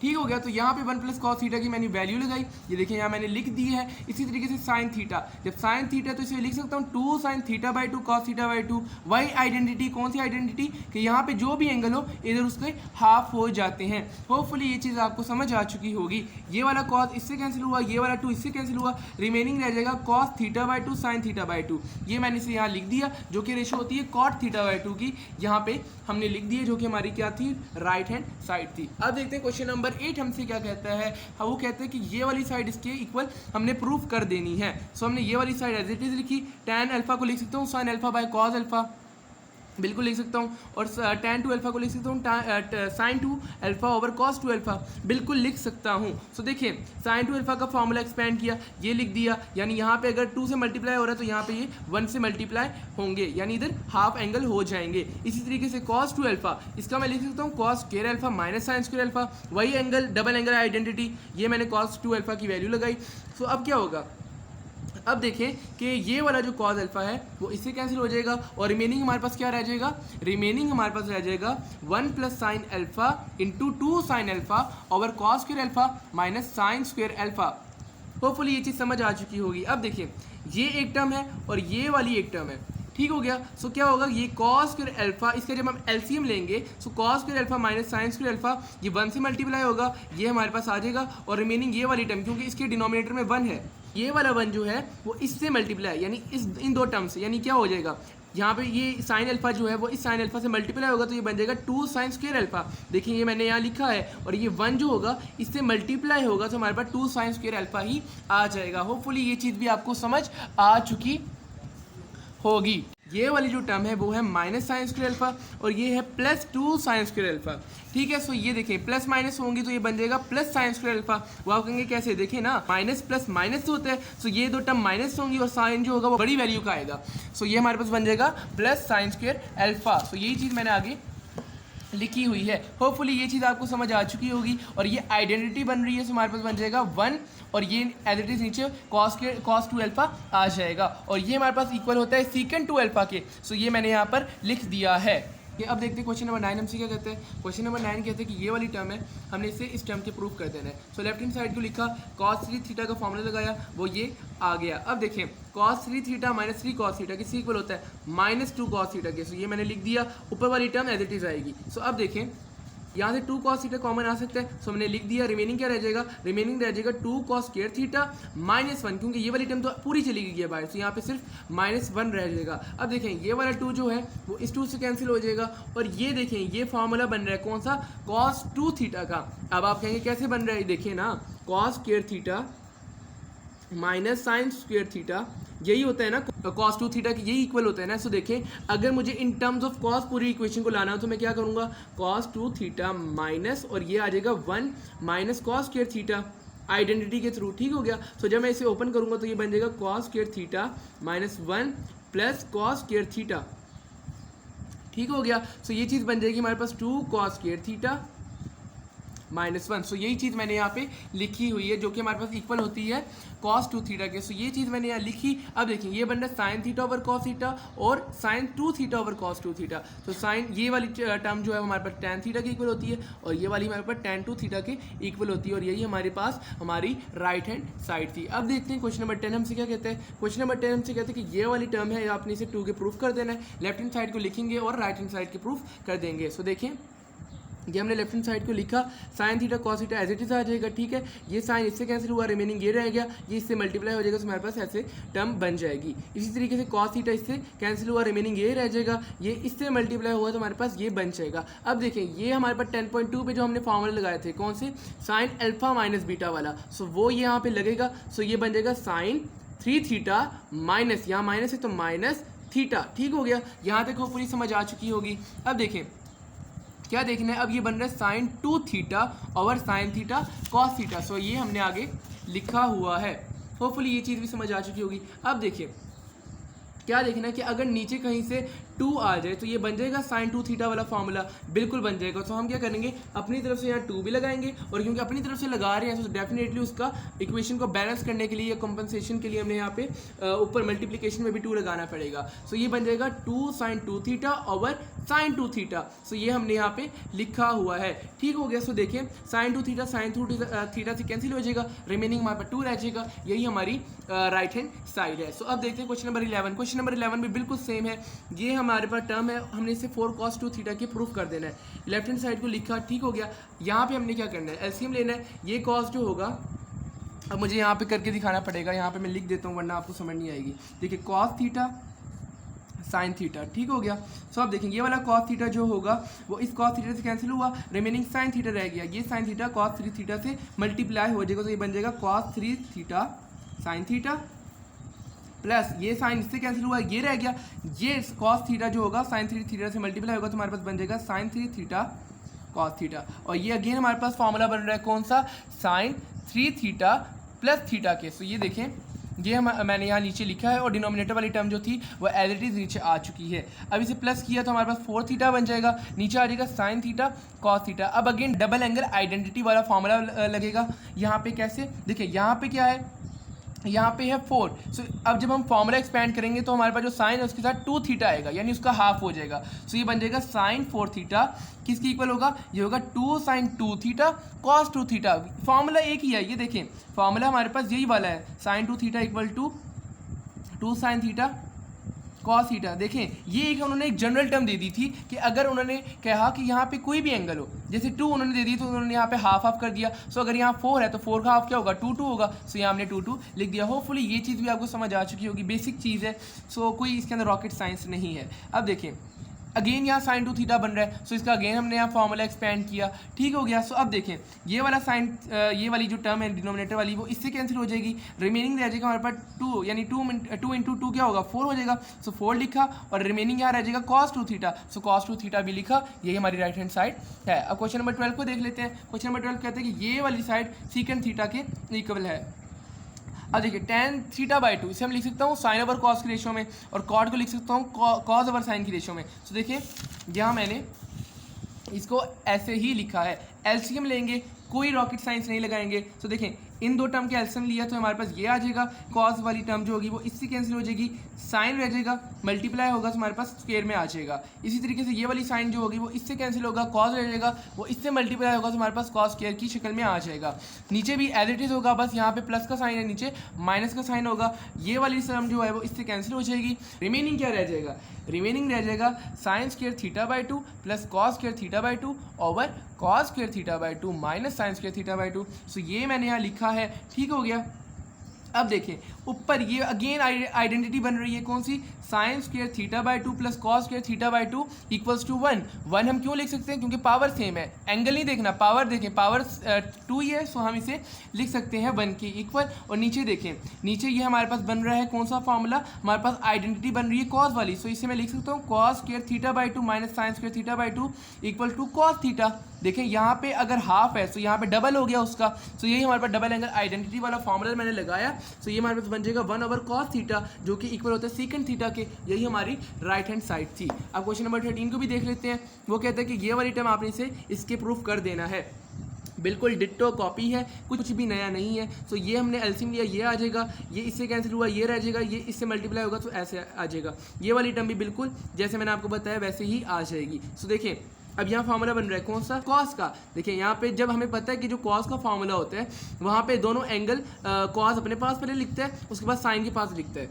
ठीक हो गया। तो यहाँ पे 1 प्लस कॉस थीटा की मैंने वैल्यू लगाई, ये देखिए यहाँ मैंने लिख दी है। इसी तरीके से साइन थीटा, जब साइन थीटा तो इसे लिख सकता हूँ 2 sine theta by 2 cos theta by 2। वही आइडेंटिटी, कौन सी आइडेंटिटी कि यहाँ पे जो भी एंगल हो इधर उसके हाफ हो जाते हैं। होपफुली ये चीज़ आपको समझ आ चुकी होगी। ये वाला कॉस इससे कैंसिल हुआ, ये वाला 2 इससे कैंसिल हुआ, रिमेनिंग रह जाएगा cos theta by 2 sine theta by 2। ये मैंने इसे यहाँ लिख दिया जो कि रेशो होती है कॉट थीटा बाई 2 की, यहाँ पे हमने लिख दिया जो कि हमारी क्या थी, राइट हैंड साइड थी। अब देखते हैं क्वेश्चन नंबर 8 हमसे क्या कहता है। वो कहते हैं कि ये वाली साइड इसके इक्वल हमने प्रूफ कर देनी है। सो हमने ये वाली साइड एज इट इज लिखी, tan अल्फा को लिख सकता हूँ sign alpha by cos alpha, बिल्कुल लिख सकता हूँ, और tan 2 अल्फा को लिख सकता हूँ sine 2 alpha over cos 2 alpha, बिल्कुल लिख सकता हूँ। सो देखिए साइन 2 अल्फा का फॉर्मूला एक्सपेंड किया, ये लिख दिया, यानी यहाँ पे अगर 2 से मल्टीप्लाई हो रहा है तो यहाँ पे ये 1 से मल्टीप्लाई होंगे, यानी इधर हाफ एंगल हो जाएंगे। इसी तरीके से कॉस 2 अल्फा, इसका मैं लिख सकता हूँ cos square alpha minus sine square alpha, वही एंगल, डबल एंगल आइडेंटिटी, ये मैंने कॉस 2 अल्फा की वैल्यू लगाई। सो अब क्या होगा, अब देखें कि ये वाला जो कॉस अल्फा है वो इससे कैंसिल हो जाएगा, और रिमेनिंग हमारे पास क्या रह जाएगा, रिमेनिंग हमारे पास रह जाएगा 1 plus sine alpha into 2 sine alpha over cos square alpha minus sine square alpha. Hopefully ये चीज़ समझ आ चुकी होगी। अब देखिए ये एक टर्म है और ये वाली एक टर्म है, ठीक हो गया। सो क्या होगा, ये कॉस स्क्वायर अल्फा, इसका जब हम एलसीएम लेंगे so cos square alpha minus sine square alpha, ये 1 से मल्टीप्लाई होगा, ये हमारे पास आ जाएगा, और रिमेनिंग ये वाली टर्म क्योंकि इसके डिनोमिनेटर में 1 है, ये वाला 1 जो है वो इससे मल्टीप्लाई, यानी इन दो टर्म से, यानी क्या हो जाएगा, यहाँ पे ये साइन अल्फा जो है वो इस साइन अल्फा से मल्टीप्लाई होगा तो ये बन जाएगा 2 साइन स्क्वायर अल्फा। देखिए ये मैंने यहाँ लिखा है, और ये 1 जो होगा इससे मल्टीप्लाई होगा तो हमारे पास 2 साइन स्क्वायर अल्फा ही आ जाएगा। होपफुली ये चीज़ भी आपको समझ आ चुकी होगी। ये वाली जो टर्म है वो है माइनस साइन स्क्वायर अल्फा, और ये है प्लस 2 साइन स्क्वायर अल्फा, ठीक है। सो ये देखें प्लस माइनस होंगी तो ये बन जाएगा प्लस साइन स्क्वायर अल्फा। वो आप कहेंगे कैसे, देखें ना माइनस प्लस माइनस तो होता है, सो ये दो टर्म माइनस होंगी और साइन जो होगा वो बड़ी वैल्यू का आएगा, सो ये हमारे पास बन जाएगा प्लस साइन स्क्वायर अल्फा। सो यही चीज़ मैंने आगे लिखी हुई है। होपफुली ये चीज़ आपको समझ आ चुकी होगी, और ये आइडेंटिटी बन रही है, सो हमारे पास बन जाएगा 1, और ये एज इट इज नीचे कॉस 2 अल्फा आ जाएगा, और ये हमारे पास इक्वल होता है सीकेंड 2 अल्फा के। सो ये मैंने यहाँ पर लिख दिया है। ये अब देखते हैं क्वेश्चन नंबर 9 हमसे क्या कहते हैं। क्वेश्चन नंबर 9 कहते हैं कि ये वाली टर्म है, हमने इसे इस टर्म के प्रूफ कर देना है। सो लेफ्ट हैंड साइड को लिखा, cos 3 थीटा का फॉर्मूला लगाया, वो ये आ गया। अब देखें cos 3 theta minus 3 cos theta किससे इक्वल होता है, माइनस 2 cos थीटा के। सो ये मैंने लिख दिया, ऊपर वाली टर्म एज इट इज आएगी। सो अब देखें यहाँ से 2 cos थीटा कॉमन आ सकता है, सो हमने लिख दिया, रिमेनिंग क्या रह जाएगा, रिमेनिंग रह जाएगा 2 cos स्क्वायर थीटा माइनस 1, क्योंकि ये वाली टर्म तो पूरी चली गई है बाहर, तो यहाँ पे सिर्फ माइनस 1 रह जाएगा। अब देखें ये वाला 2 जो है वो इस 2 से कैंसिल हो जाएगा, और ये देखें ये फॉर्मूला बन रहा है कौन सा, cos 2 थीटा का। अब आप कहेंगे कैसे बन रहा है, देखिए ना cos square theta minus sine square theta, यही होता है ना cos 2 थीटा की, यही इक्वल होता है ना। सो देखें अगर मुझे इन टर्म्स ऑफ cos पूरी इक्वेशन को लाना हो तो मैं क्या करूँगा, cos 2 थीटा माइनस, और ये आ जाएगा 1 minus cos square theta identity के थ्रू, ठीक हो गया। सो जब मैं इसे ओपन करूँगा तो ये बन जाएगा cos square theta minus 1 plus cos square theta, ठीक हो गया। सो ये चीज़ बन जाएगी हमारे पास 2 cos स्क्वायर थीटा माइनस 1। सो यही चीज़ मैंने यहाँ पे लिखी हुई है जो कि हमारे पास इक्वल होती है cos 2 थीटा के। सो ये चीज़ मैंने यहाँ लिखी। अब देखिए ये बन रहा है sine theta over cos theta और sine 2 theta over cos 2 theta. तो साइन ये वाली टर्म जो है हमारे पास tan थीटा के इक्वल होती है, और ये वाली हमारे पास tan 2 थीटा के इक्वल होती है, और यही हमारे पास हमारी राइट हैंड साइड थी। अब देखते हैं क्वेश्चन नंबर 10 हमसे क्या कहते हैं। क्वेश्चन नंबर 10 हमसे कहते हैं कि ये वाली टर्म है, आपने इसे 2 के प्रूफ कर देना है, लेफ्ट हैंड साइड को लिखेंगे और राइट हैंड साइड के प्रूफ कर देंगे। सो देखें ये हमने लेफ्ट हैंड साइड को लिखा, sine theta cos theta as it is आ जाएगा, ठीक है। ये साइन इससे कैंसिल हुआ, रिमेनिंग ये रह गया, ये इससे मल्टीप्लाई हो जाएगा, तो हमारे पास ऐसे टर्म बन जाएगी। इसी तरीके से cos थीटा इससे कैंसिल हुआ, रिमेनिंग ये रह जाएगा, ये इससे मल्टीप्लाई हुआ तो हमारे पास ये बन जाएगा। अब देखें ये हमारे पास 10.2 पे जो हमने फॉर्मूला लगाए थे, कौन से, साइन अल्फा माइनस बीटा वाला, सो वो यहाँ पे लगेगा। सो ये बन जाएगा साइन 3 थीटा माइनस, यहाँ माइनस है तो माइनस थीटा, ठीक हो गया। यहाँ तक वो पूरी समझ आ चुकी होगी। अब देखें क्या देखना है, अब ये बन रहा है sine 2 theta over sine theta cos theta. So ये हमने आगे लिखा हुआ है। होपफुली ये चीज़ भी समझ आ चुकी होगी। अब देखिए क्या देखना है कि अगर नीचे कहीं से 2 आ जाए तो ये बन जाएगा sin 2 थीटा वाला फॉर्मूला, बिल्कुल बन जाएगा। तो हम क्या करेंगे, अपनी तरफ से यहाँ 2 भी लगाएंगे, और क्योंकि अपनी तरफ से लगा रहे हैं तो डेफिनेटली उसका इक्वेशन को बैलेंस करने के लिए या कंपनसेशन के लिए हमने यहाँ पे ऊपर मल्टीप्लिकेशन में भी 2 लगाना पड़ेगा। सो ये बन जाएगा 2 sin 2 theta over sin 2 theta. So ये हमने यहाँ पे लिखा हुआ है, ठीक हो गया। सो देखिए sin 2 थीटा sin 2 थीटा से कैंसिल हो जाएगा, रिमेनिंग हमारे पास 2 रह जाएगा, यही हमारी राइट हैंड साइड है। सो अब देखते हैं क्वेश्चन नंबर 11। क्वेश्चन नंबर 11 भी बिल्कुल सेम है, ये हमारे पास टर्म है, हमने इसे 4 cos 2 थीटा के प्रूफ कर देना है। लेफ्ट हैंड साइड को लिखा, ठीक हो गया। यहाँ पे हमने क्या करना है, एलसीएम लेना है। ये cos जो होगा, अब मुझे यहाँ पे करके दिखाना पड़ेगा, यहाँ पे मैं लिख देता हूँ वरना आपको समझ नहीं आएगी। देखिए cos थीटा साइन थीटा, ठीक हो गया। सो अब देखें ये वाला cos थीटा जो होगा वो इस cos थीटा से कैंसिल हुआ, रिमेनिंग साइन थीटा रह गया। ये साइन थीटा cos 3 थीटा से मल्टीप्लाई हो जाएगा, तो ये बन जाएगा cos 3 theta sine theta plus ये साइन इससे कैंसिल हुआ, ये रह गया। ये cos थीटा जो होगा साइन 3 थीटा से मल्टीप्लाई होगा तो हमारे पास बन जाएगा साइन 3 थीटा cos थीटा। और ये अगेन हमारे पास फॉर्मूला बन रहा है कौन सा, साइन 3 थीटा प्लस थीटा के। सो ये देखें ये मैंने यहाँ नीचे लिखा है, और डिनोमिनेटर वाली टर्म जो थी वो एज इट इज नीचे आ चुकी है। अब इसे प्लस किया तो हमारे पास 4 थीटा बन जाएगा, नीचे आ जाएगा साइन थीटा cos थीटा। अब अगेन डबल एंगल आइडेंटिटी वाला फॉर्मूला लगेगा। यहाँ पे कैसे, देखिए यहाँ पे क्या है, यहाँ पे है 4। सो अब जब हम फॉर्मूला एक्सपेंड करेंगे तो हमारे पास जो साइन है उसके साथ 2 थीटा आएगा, यानी उसका हाफ हो जाएगा। सो ये बन जाएगा साइन 4 थीटा, किसकी इक्वल होगा, ये होगा 2 sin 2 theta cos 2 theta. Formula एक ही है, ये देखें फॉर्मूला हमारे पास यही वाला है, sine 2 theta equal to 2 sin theta cos theta. देखें ये एक उन्होंने एक जनरल टर्म दे दी थी कि अगर उन्होंने कहा कि यहाँ पे कोई भी एंगल हो, जैसे 2 उन्होंने दे दी तो उन्होंने यहाँ पे हाफ हाफ कर दिया। सो अगर यहाँ 4 है तो 4 का हाफ क्या होगा, 2 होगा। सो यहाँ हमने 2 लिख दिया। होपफुली ये चीज़ भी आपको समझ आ चुकी होगी, बेसिक चीज़ है। सो कोई इसके अंदर रॉकेट साइंस नहीं है। अब देखें अगेन यहाँ साइन 2 थीटा बन रहा है, सो इसका अगेन हमने यहाँ फॉर्मूला एक्सपेंड किया, ठीक हो गया। सो अब देखें ये वाला साइन, ये वाली जो टर्म है डिनोमिनेटर वाली वो इससे कैंसिल हो जाएगी, रिमेनिंग रह जाएगा हमारे पास 2, यानी 2 इंटू 2 क्या होगा, 4 हो जाएगा। सो 4 लिखा, और रिमेनिंग यहाँ रह जाएगा cos 2 थीटा। सो cos 2 थीटा भी लिखा, यही हमारी राइट हैंड साइड है। अब क्वेश्चन नंबर 12 को देख लेते हैं। क्वेश्चन नंबर 12 कहते हैं कि ये वाली साइड सीकेंड थीटा के इक्वल है। अब देखिए tan थीटा बाई 2 इसे हम लिख सकता हूँ साइन ओवर कॉस की रेशो में, और कॉट को लिख सकता हूँ कॉस ओवर साइन की रेशो में। सो देखिए यहाँ मैंने इसको ऐसे ही लिखा है। एलसीएम लेंगे, कोई रॉकेट साइंस नहीं लगाएंगे। सो देखें इन दो टर्म के एलसीएम लिया तो हमारे पास ये आ जाएगा, कॉस वाली टर्म जो होगी वो इससे कैंसिल हो जाएगी, साइन रह जाएगा, मल्टीप्लाई होगा तो हमारे पास स्क्वायर में आ जाएगा। इसी तरीके से ये वाली साइन जो होगी वो इससे कैंसिल होगा, कॉस रह जाएगा, वो इससे मल्टीप्लाई होगा तो हमारे पास कॉस स्क्वायर की शक्ल में आ जाएगा। नीचे भी एज इट इज होगा, बस यहाँ पे प्लस का साइन है, नीचे माइनस का साइन होगा। ये वाली टर्म जो है वो इससे कैंसिल हो जाएगी। रिमेनिंग क्या रह जाएगा, रिमेनिंग रह जाएगा sign square theta by 2 plus cos square theta by 2 over cos square theta by 2 minus sine square theta by 2। सो ये मैंने यहाँ लिखा है, ठीक हो गया। अब देखें ऊपर ये अगेन आइडेंटिटी बन रही है कौन सी, sine square theta by 2 plus cos square theta by 2 equals to 1। हम क्यों लिख सकते हैं, क्योंकि पावर सेम है, एंगल नहीं देखना, पावर देखें, पावर 2 ही है। सो हम इसे लिख सकते हैं 1 के इक्वल। और नीचे देखें, नीचे ये हमारे पास बन रहा है कौन सा फॉर्मूला, हमारे पास आइडेंटिटी बन रही है कॉस वाली। सो इसे मैं लिख सकता हूँ cos square theta by 2 minus sine square theta by 2 equal to cos theta. देखें यहाँ पे अगर हाफ है तो यहाँ पे डबल हो गया उसका। सो यही हमारे पास डबल एंगल आइडेंटिटी वाला फॉर्मूला मैंने लगाया। सो ये हमारे पास बन जाएगा 1 ओवर कॉस थीटा, जो कि इक्वल होता है सीकेंड थीटा के। यही हमारी राइट हैंड साइड थी। अब क्वेश्चन नंबर 13 को भी देख लेते हैं। वो कहता है कि ये वाली टर्म आपने इसे इसके प्रूफ कर देना है, बिल्कुल डिट्टो कॉपी है, कुछ भी नया नहीं है। सो ये हमने एलसीएम लिया, ये आ जाएगा, ये इससे कैंसिल हुआ, ये रह जाएगा, ये इससे मल्टीप्लाई होगा तो ऐसे आ जाएगा। ये वाली टर्म भी बिल्कुल जैसे मैंने आपको बताया वैसे ही आ जाएगी। सो देखें अब यहाँ फार्मूला बन रहा है कौन सा, कॉस का। देखिए यहाँ पे जब हमें पता है कि जो कॉस का फार्मूला होता है वहाँ पे दोनों एंगल कॉस अपने पास पहले लिखता है, उसके बाद साइन के पास लिखता है,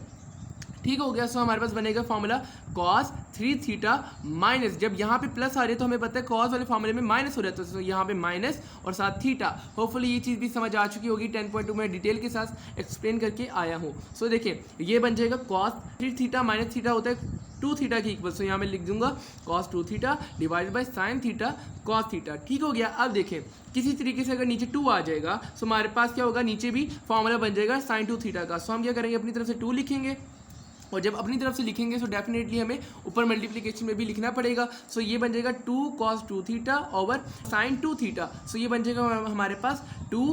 ठीक हो गया। सो हमारे पास बनेगा फॉर्मूला cos 3 थीटा माइनस, जब यहाँ पे प्लस आ रही है तो हमें पता है cos वाले फॉर्मूले में माइनस हो जाता है, तो यहाँ पे माइनस और साथ थीटा। होपफुली ये चीज़ भी समझ आ चुकी होगी, 10.2 में डिटेल के साथ एक्सप्लेन करके आया हूँ। सो देखिए ये बन जाएगा cos 3 थीटा माइनस थीटा होता है 2 थीटा की इक्वल। सो यहाँ मैं लिख दूंगा cos 2 theta divided by sine theta cos theta, ठीक हो गया। अब देखें किसी तरीके से अगर नीचे 2 आ जाएगा तो हमारे पास क्या होगा, नीचे भी फॉर्मूला बन जाएगा साइन 2 थीटा का। सो हम क्या करेंगे, अपनी तरफ से 2 लिखेंगे, और जब अपनी तरफ से लिखेंगे तो डेफिनेटली हमें ऊपर मल्टीप्लिकेशन में भी लिखना पड़ेगा। सो ये बन जाएगा 2 cos 2 theta over sine 2 theta. So ये बन जाएगा हमारे पास 2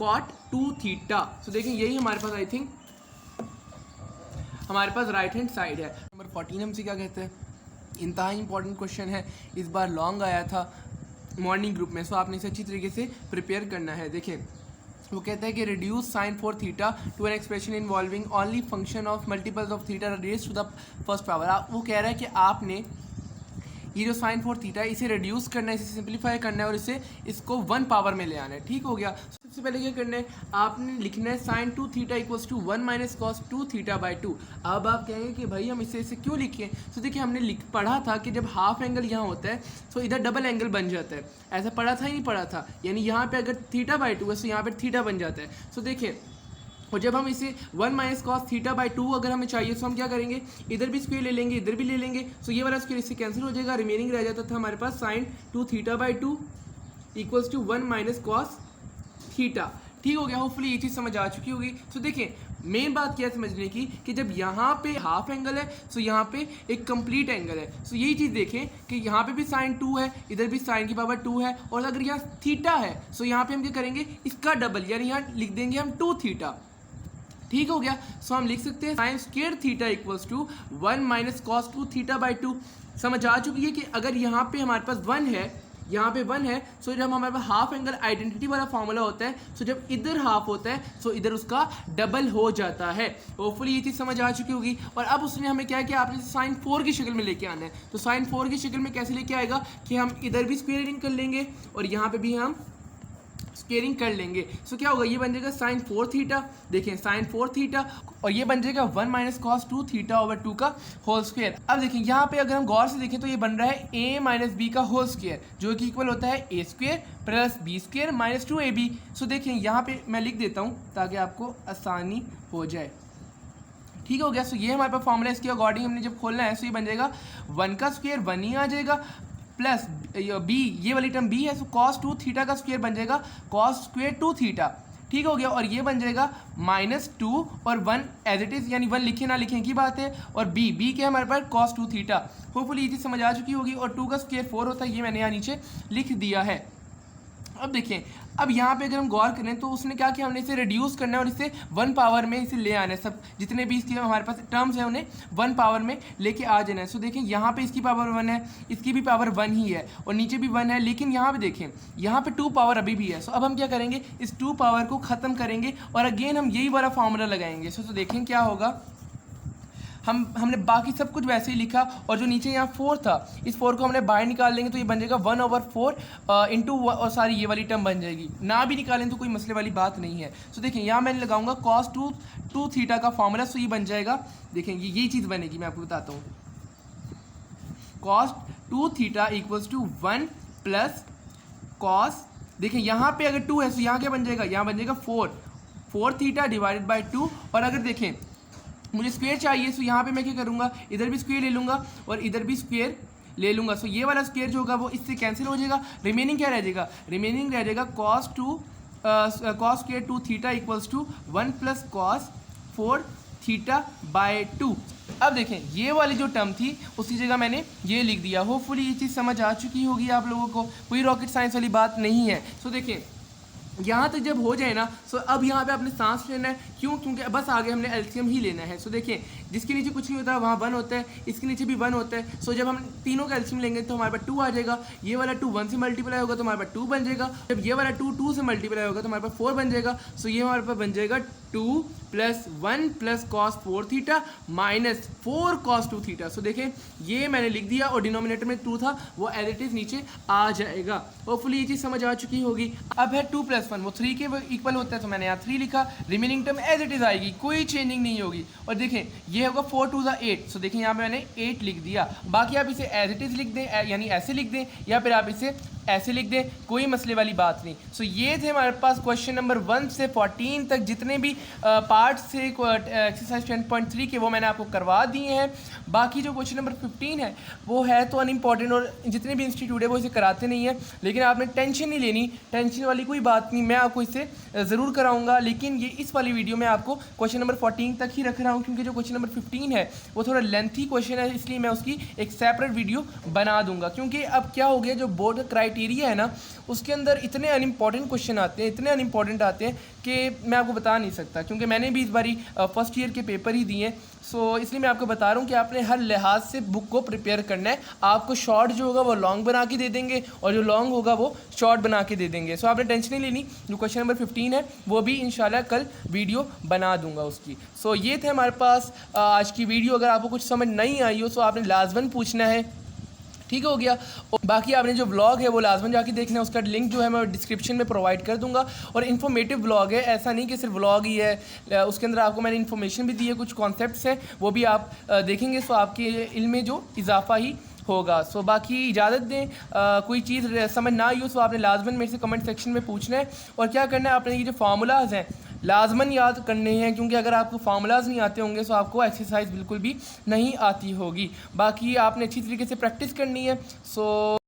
cot 2 थीटा। सो देखें यही हमारे पास आई थिंक हमारे पास राइट हैंड साइड है। नंबर 14 हमसे क्या कहते हैं, इंतहा इंपॉर्टेंट क्वेश्चन है, इस बार लॉन्ग आया था मॉर्निंग ग्रुप में, सो आपने इसे अच्छी तरीके से प्रिपेयर करना है। देखें वो कहता है कि reduce sine four theta to an expression involving only function of multiples of theta raise to the first power. वो कह रहा है कि आपने ये जो साइन फॉर थीटा है इसे रिड्यूस करना है, इसे सिंप्लीफाई करना है और इसको 1 पावर में ले आना है। ठीक हो गया। सबसे पहले क्या करना है, आपने लिखना है sine 2 theta equals to 1 minus cos 2 theta by 2। अब आप कहेंगे कि भाई हम इसे क्यों लिखें, तो देखिए हमने पढ़ा था कि जब हाफ एंगल यहाँ होता है तो इधर डबल एंगल बन जाता है। ऐसा पढ़ा था ही नहीं पढ़ा था, यानी यहाँ पे अगर थीटा बाई 2 है तो यहाँ पे थीटा बन जाता है। तो देखिए, और जब हम इसे 1 माइनस कॉस थीटा बाई 2 अगर हमें चाहिए तो हम क्या करेंगे, इधर भी स्क्वायर ले लेंगे, इधर भी ले लेंगे, तो ये वाला स्क्वायर इससे कैंसिल हो जाएगा, रिमेनिंग रह जाता था हमारे पास sine 2 theta by 2 equals to 1 minus cos theta. ठीक हो गया। होपफुली ये चीज़ समझ आ चुकी होगी। तो देखिए मेन बात क्या है समझने की कि जब यहाँ पे हाफ एंगल है तो यहाँ पे एक कंप्लीट एंगल है। सो यही चीज़ देखें कि यहाँ पे भी साइन 2 है, इधर भी साइन की पावर 2 है, और अगर यहाँ थीटा है सो यहाँ पे हम क्या करेंगे, इसका डबल, यानी यहाँ लिख देंगे हम 2 थीटा। ठीक हो गया। सो हम लिख सकते हैं sine square theta equals to 1 minus cos 2 theta by 2। समझ आ चुकी है कि अगर यहाँ पे हमारे पास 1 है, यहाँ पे 1 है, सो जब हमारे पास हाफ एंगल आइडेंटिटी वाला फॉर्मूला होता है, सो जब इधर हाफ होता है सो इधर उसका डबल हो जाता है। होपफुली ये चीज़ समझ आ चुकी होगी। और अब उसने हमें क्या किया, आपने साइन 4 की शक्ल में लेके आना है। तो साइन 4 की शक्ल में कैसे लेके आएगा कि हम इधर भी स्क्वेयरिंग कर लेंगे और यहाँ पे भी हम स्क्वेयरिंग कर लेंगे। सो क्या होगा, ये बन जाएगा साइन 4 थीटा, देखें साइन 4 थीटा, और ये बन जाएगा 1 माइनस कॉस 2 थीटा ओवर 2 का होल स्क्वायर। अब देखें यहाँ पे अगर हम गौर से देखें तो ये बन रहा है a माइनस बी का होल स्क्वायर, जो कि इक्वल होता है a square plus B square minus 2ab। सो देखें यहाँ पे मैं लिख देता हूँ ताकि आपको आसानी हो जाए। ठीक हो गया। सो ये हमारे पास फॉर्मूला, इसके अकॉर्डिंग हमने जब खोलना है सो ये बन जाएगा 1 का स्क्वायर 1 ही आ जाएगा, प्लस बी, ये वाली टर्म बी है, सो कॉस 2 थीटा का स्क्वायर बन जाएगा कॉस स्क्वायर 2 थीटा। ठीक हो गया। और ये बन जाएगा माइनस 2 और 1 एज इट इज़, यानी 1 लिखे ना लिखें की बात है, और बी के हमारे पास कॉस 2 थीटा। होपफुली ये चीज़ समझ आ चुकी होगी। और 2 का स्क्वायर 4 होता है, ये मैंने यहाँ नीचे लिख दिया है। अब देखें, अब यहाँ पे अगर हम गौर करें तो उसने क्या किया, हमने इसे रिड्यूस करना है और इसे 1 पावर में इसे ले आना है। सब जितने भी इसके हमारे पास टर्म्स हैं उन्हें 1 पावर में लेके आ जाना है। सो देखें यहाँ पे इसकी पावर 1 है, इसकी भी पावर 1 ही है, और नीचे भी 1 है, लेकिन यहाँ पे देखें यहाँ पे 2 पावर अभी भी है। सो अब हम क्या करेंगे, इस 2 पावर को ख़त्म करेंगे और अगेन हम यही वाला फार्मूला लगाएंगे। सो देखें क्या होगा, हमने बाकी सब कुछ वैसे ही लिखा, और जो नीचे यहाँ 4 था, इस 4 को हमने बाहर निकाल लेंगे तो ये बन जाएगा 1/4 इंटू, और सारी ये वाली टर्म बन जाएगी। ना भी निकालें तो कोई मसले वाली बात नहीं है। सो देखिए यहाँ मैंने लगाऊंगा cos 2 थीटा का फॉर्मूला, सो ये बन जाएगा, देखें यही चीज़ बनेगी, मैं आपको बताता हूँ। cos 2 theta equals to 1 plus cos, देखें यहाँ पे अगर 2 है तो यहाँ क्या बन जाएगा, यहाँ बन जाएगा 4 थीटा डिवाइडेड बाई 2। और अगर देखें मुझे स्क्वायर चाहिए तो यहाँ पे मैं क्या करूँगा, इधर भी स्क्वायर ले लूँगा और इधर भी स्क्वायर ले लूँगा। सो ये वाला स्क्वायर जो होगा वो इससे कैंसिल हो जाएगा, रिमेनिंग क्या रह जाएगा, रिमेनिंग रह जाएगा cos square 2 theta equals to 1 plus cos 4 theta by 2। अब देखें ये वाली जो टर्म थी उसी जगह मैंने ये लिख दिया। होपफुली ये चीज़ समझ आ चुकी होगी आप लोगों को, कोई रॉकेट साइंस वाली बात नहीं है। सो देखें यहाँ तक जब हो जाए ना, सो अब यहाँ पे आपने सांस लेना है, क्यों, क्योंकि बस आगे हमने एलसीएम ही लेना है। सो देखिए जिसके नीचे कुछ नहीं होता वहाँ 1 होता है, इसके नीचे भी 1 होता है। सो जब हम तीनों का एलसीएम लेंगे तो हमारे पास 2 आ जाएगा, ये वाला 2 1 से मल्टीप्लाई होगा तो हमारे पास 2 बन जाएगा, जब ये वाला 2 2 से मल्टीप्लाई होगा तो हमारे पास 4 बन जाएगा। सो ये हमारे पास बन जाएगा 2 plus 1 plus cos 4 theta minus 4 cos 2 theta. So देखें ये मैंने लिख दिया और डिनोमिनेटर में 2 था वो एज इट इज़ नीचे आ जाएगा। होपफुली ये चीज़ समझ आ चुकी होगी। अब है 2 + 1, वो 3 के इक्वल होता है तो मैंने यहाँ 3 लिखा, remaining term as it is आएगी, कोई चेंजिंग नहीं होगी। और देखें ये होगा 4 2 8। सो देखें यहाँ पे मैंने 8 लिख दिया, बाकी आप इसे एज इट इज़ लिख दें, यानी ऐसे लिख दें, या फिर आप इसे ऐसे लिख दें, कोई मसले वाली बात नहीं। सो ये थे हमारे पास क्वेश्चन नंबर 1 से 14 तक जितने भी पार्ट्स थे एक्सरसाइज 10.3 के, वो मैंने आपको करवा दिए हैं। बाकी जो क्वेश्चन नंबर 15 है वो है तो अनइम्पॉर्टेंट, और जितने भी इंस्टीट्यूट है वो इसे कराते नहीं है, लेकिन आपने टेंशन नहीं लेनी, टेंशन वाली कोई बात नहीं, मैं आपको इससे ज़रूर कराऊंगा। लेकिन ये इस वाली वीडियो में आपको क्वेश्चन नंबर 14 तक ही रख रहा हूँ, क्योंकि जो क्वेश्चन नंबर 15 है वो थोड़ा लेंथी क्वेश्चन है, इसलिए मैं उसकी एक सेपरेट वीडियो बना दूंगा। क्योंकि अब क्या हो गया, जो बोर्ड का क्राइटेरिया क्राइटेरिया है ना, उसके अंदर इतने अनइम्पॉर्टेंट क्वेश्चन आते हैं, इतने अनइम्पॉर्टेंट आते हैं कि मैं आपको बता नहीं सकता, क्योंकि मैंने भी इस बारी फर्स्ट ईयर के पेपर ही दिए हैं। सो इसलिए मैं आपको बता रहा हूँ कि आपने हर लिहाज से बुक को प्रिपेयर करना है। आपको शॉर्ट जो होगा वो लॉन्ग बना के दे देंगे और जो लॉन्ग होगा वो शॉर्ट बना के दे देंगे। सो आपने टेंशन नहीं लेनी। जो क्वेश्चन नंबर 15 है वो भी इंशाल्लाह कल वीडियो बना दूंगा उसकी। सो ये थे हमारे पास आज की वीडियो। अगर आपको कुछ समझ नहीं आई हो तो आपने लाजमन पूछना है, ठीक हो गया। और बाकी आपने जो व्लॉग है वो लाजमन जाके देखना है, उसका लिंक जो है मैं डिस्क्रिप्शन में प्रोवाइड कर दूंगा। और इन्फॉर्मेटिव व्लॉग है, ऐसा नहीं कि सिर्फ व्लॉग ही है, उसके अंदर आपको मैंने इन्फॉर्मेशन भी दी है, कुछ कॉन्सेप्ट्स हैं वो भी आप देखेंगे। सो आपके इल्म में जो इजाफा ही होगा। सो बाकी इजाज़त दें। कोई चीज़ समझ ना आई हो तो आपने लाजमन मेरे से कमेंट सेक्शन में पूछना है। और क्या करना है, आपने ये जो फार्मूलाज हैं लाजमन याद करने हैं, क्योंकि अगर आपको फार्मूलाज नहीं आते होंगे तो आपको एक्सरसाइज बिल्कुल भी नहीं आती होगी। बाकी आपने अच्छी तरीके से प्रैक्टिस करनी है। सो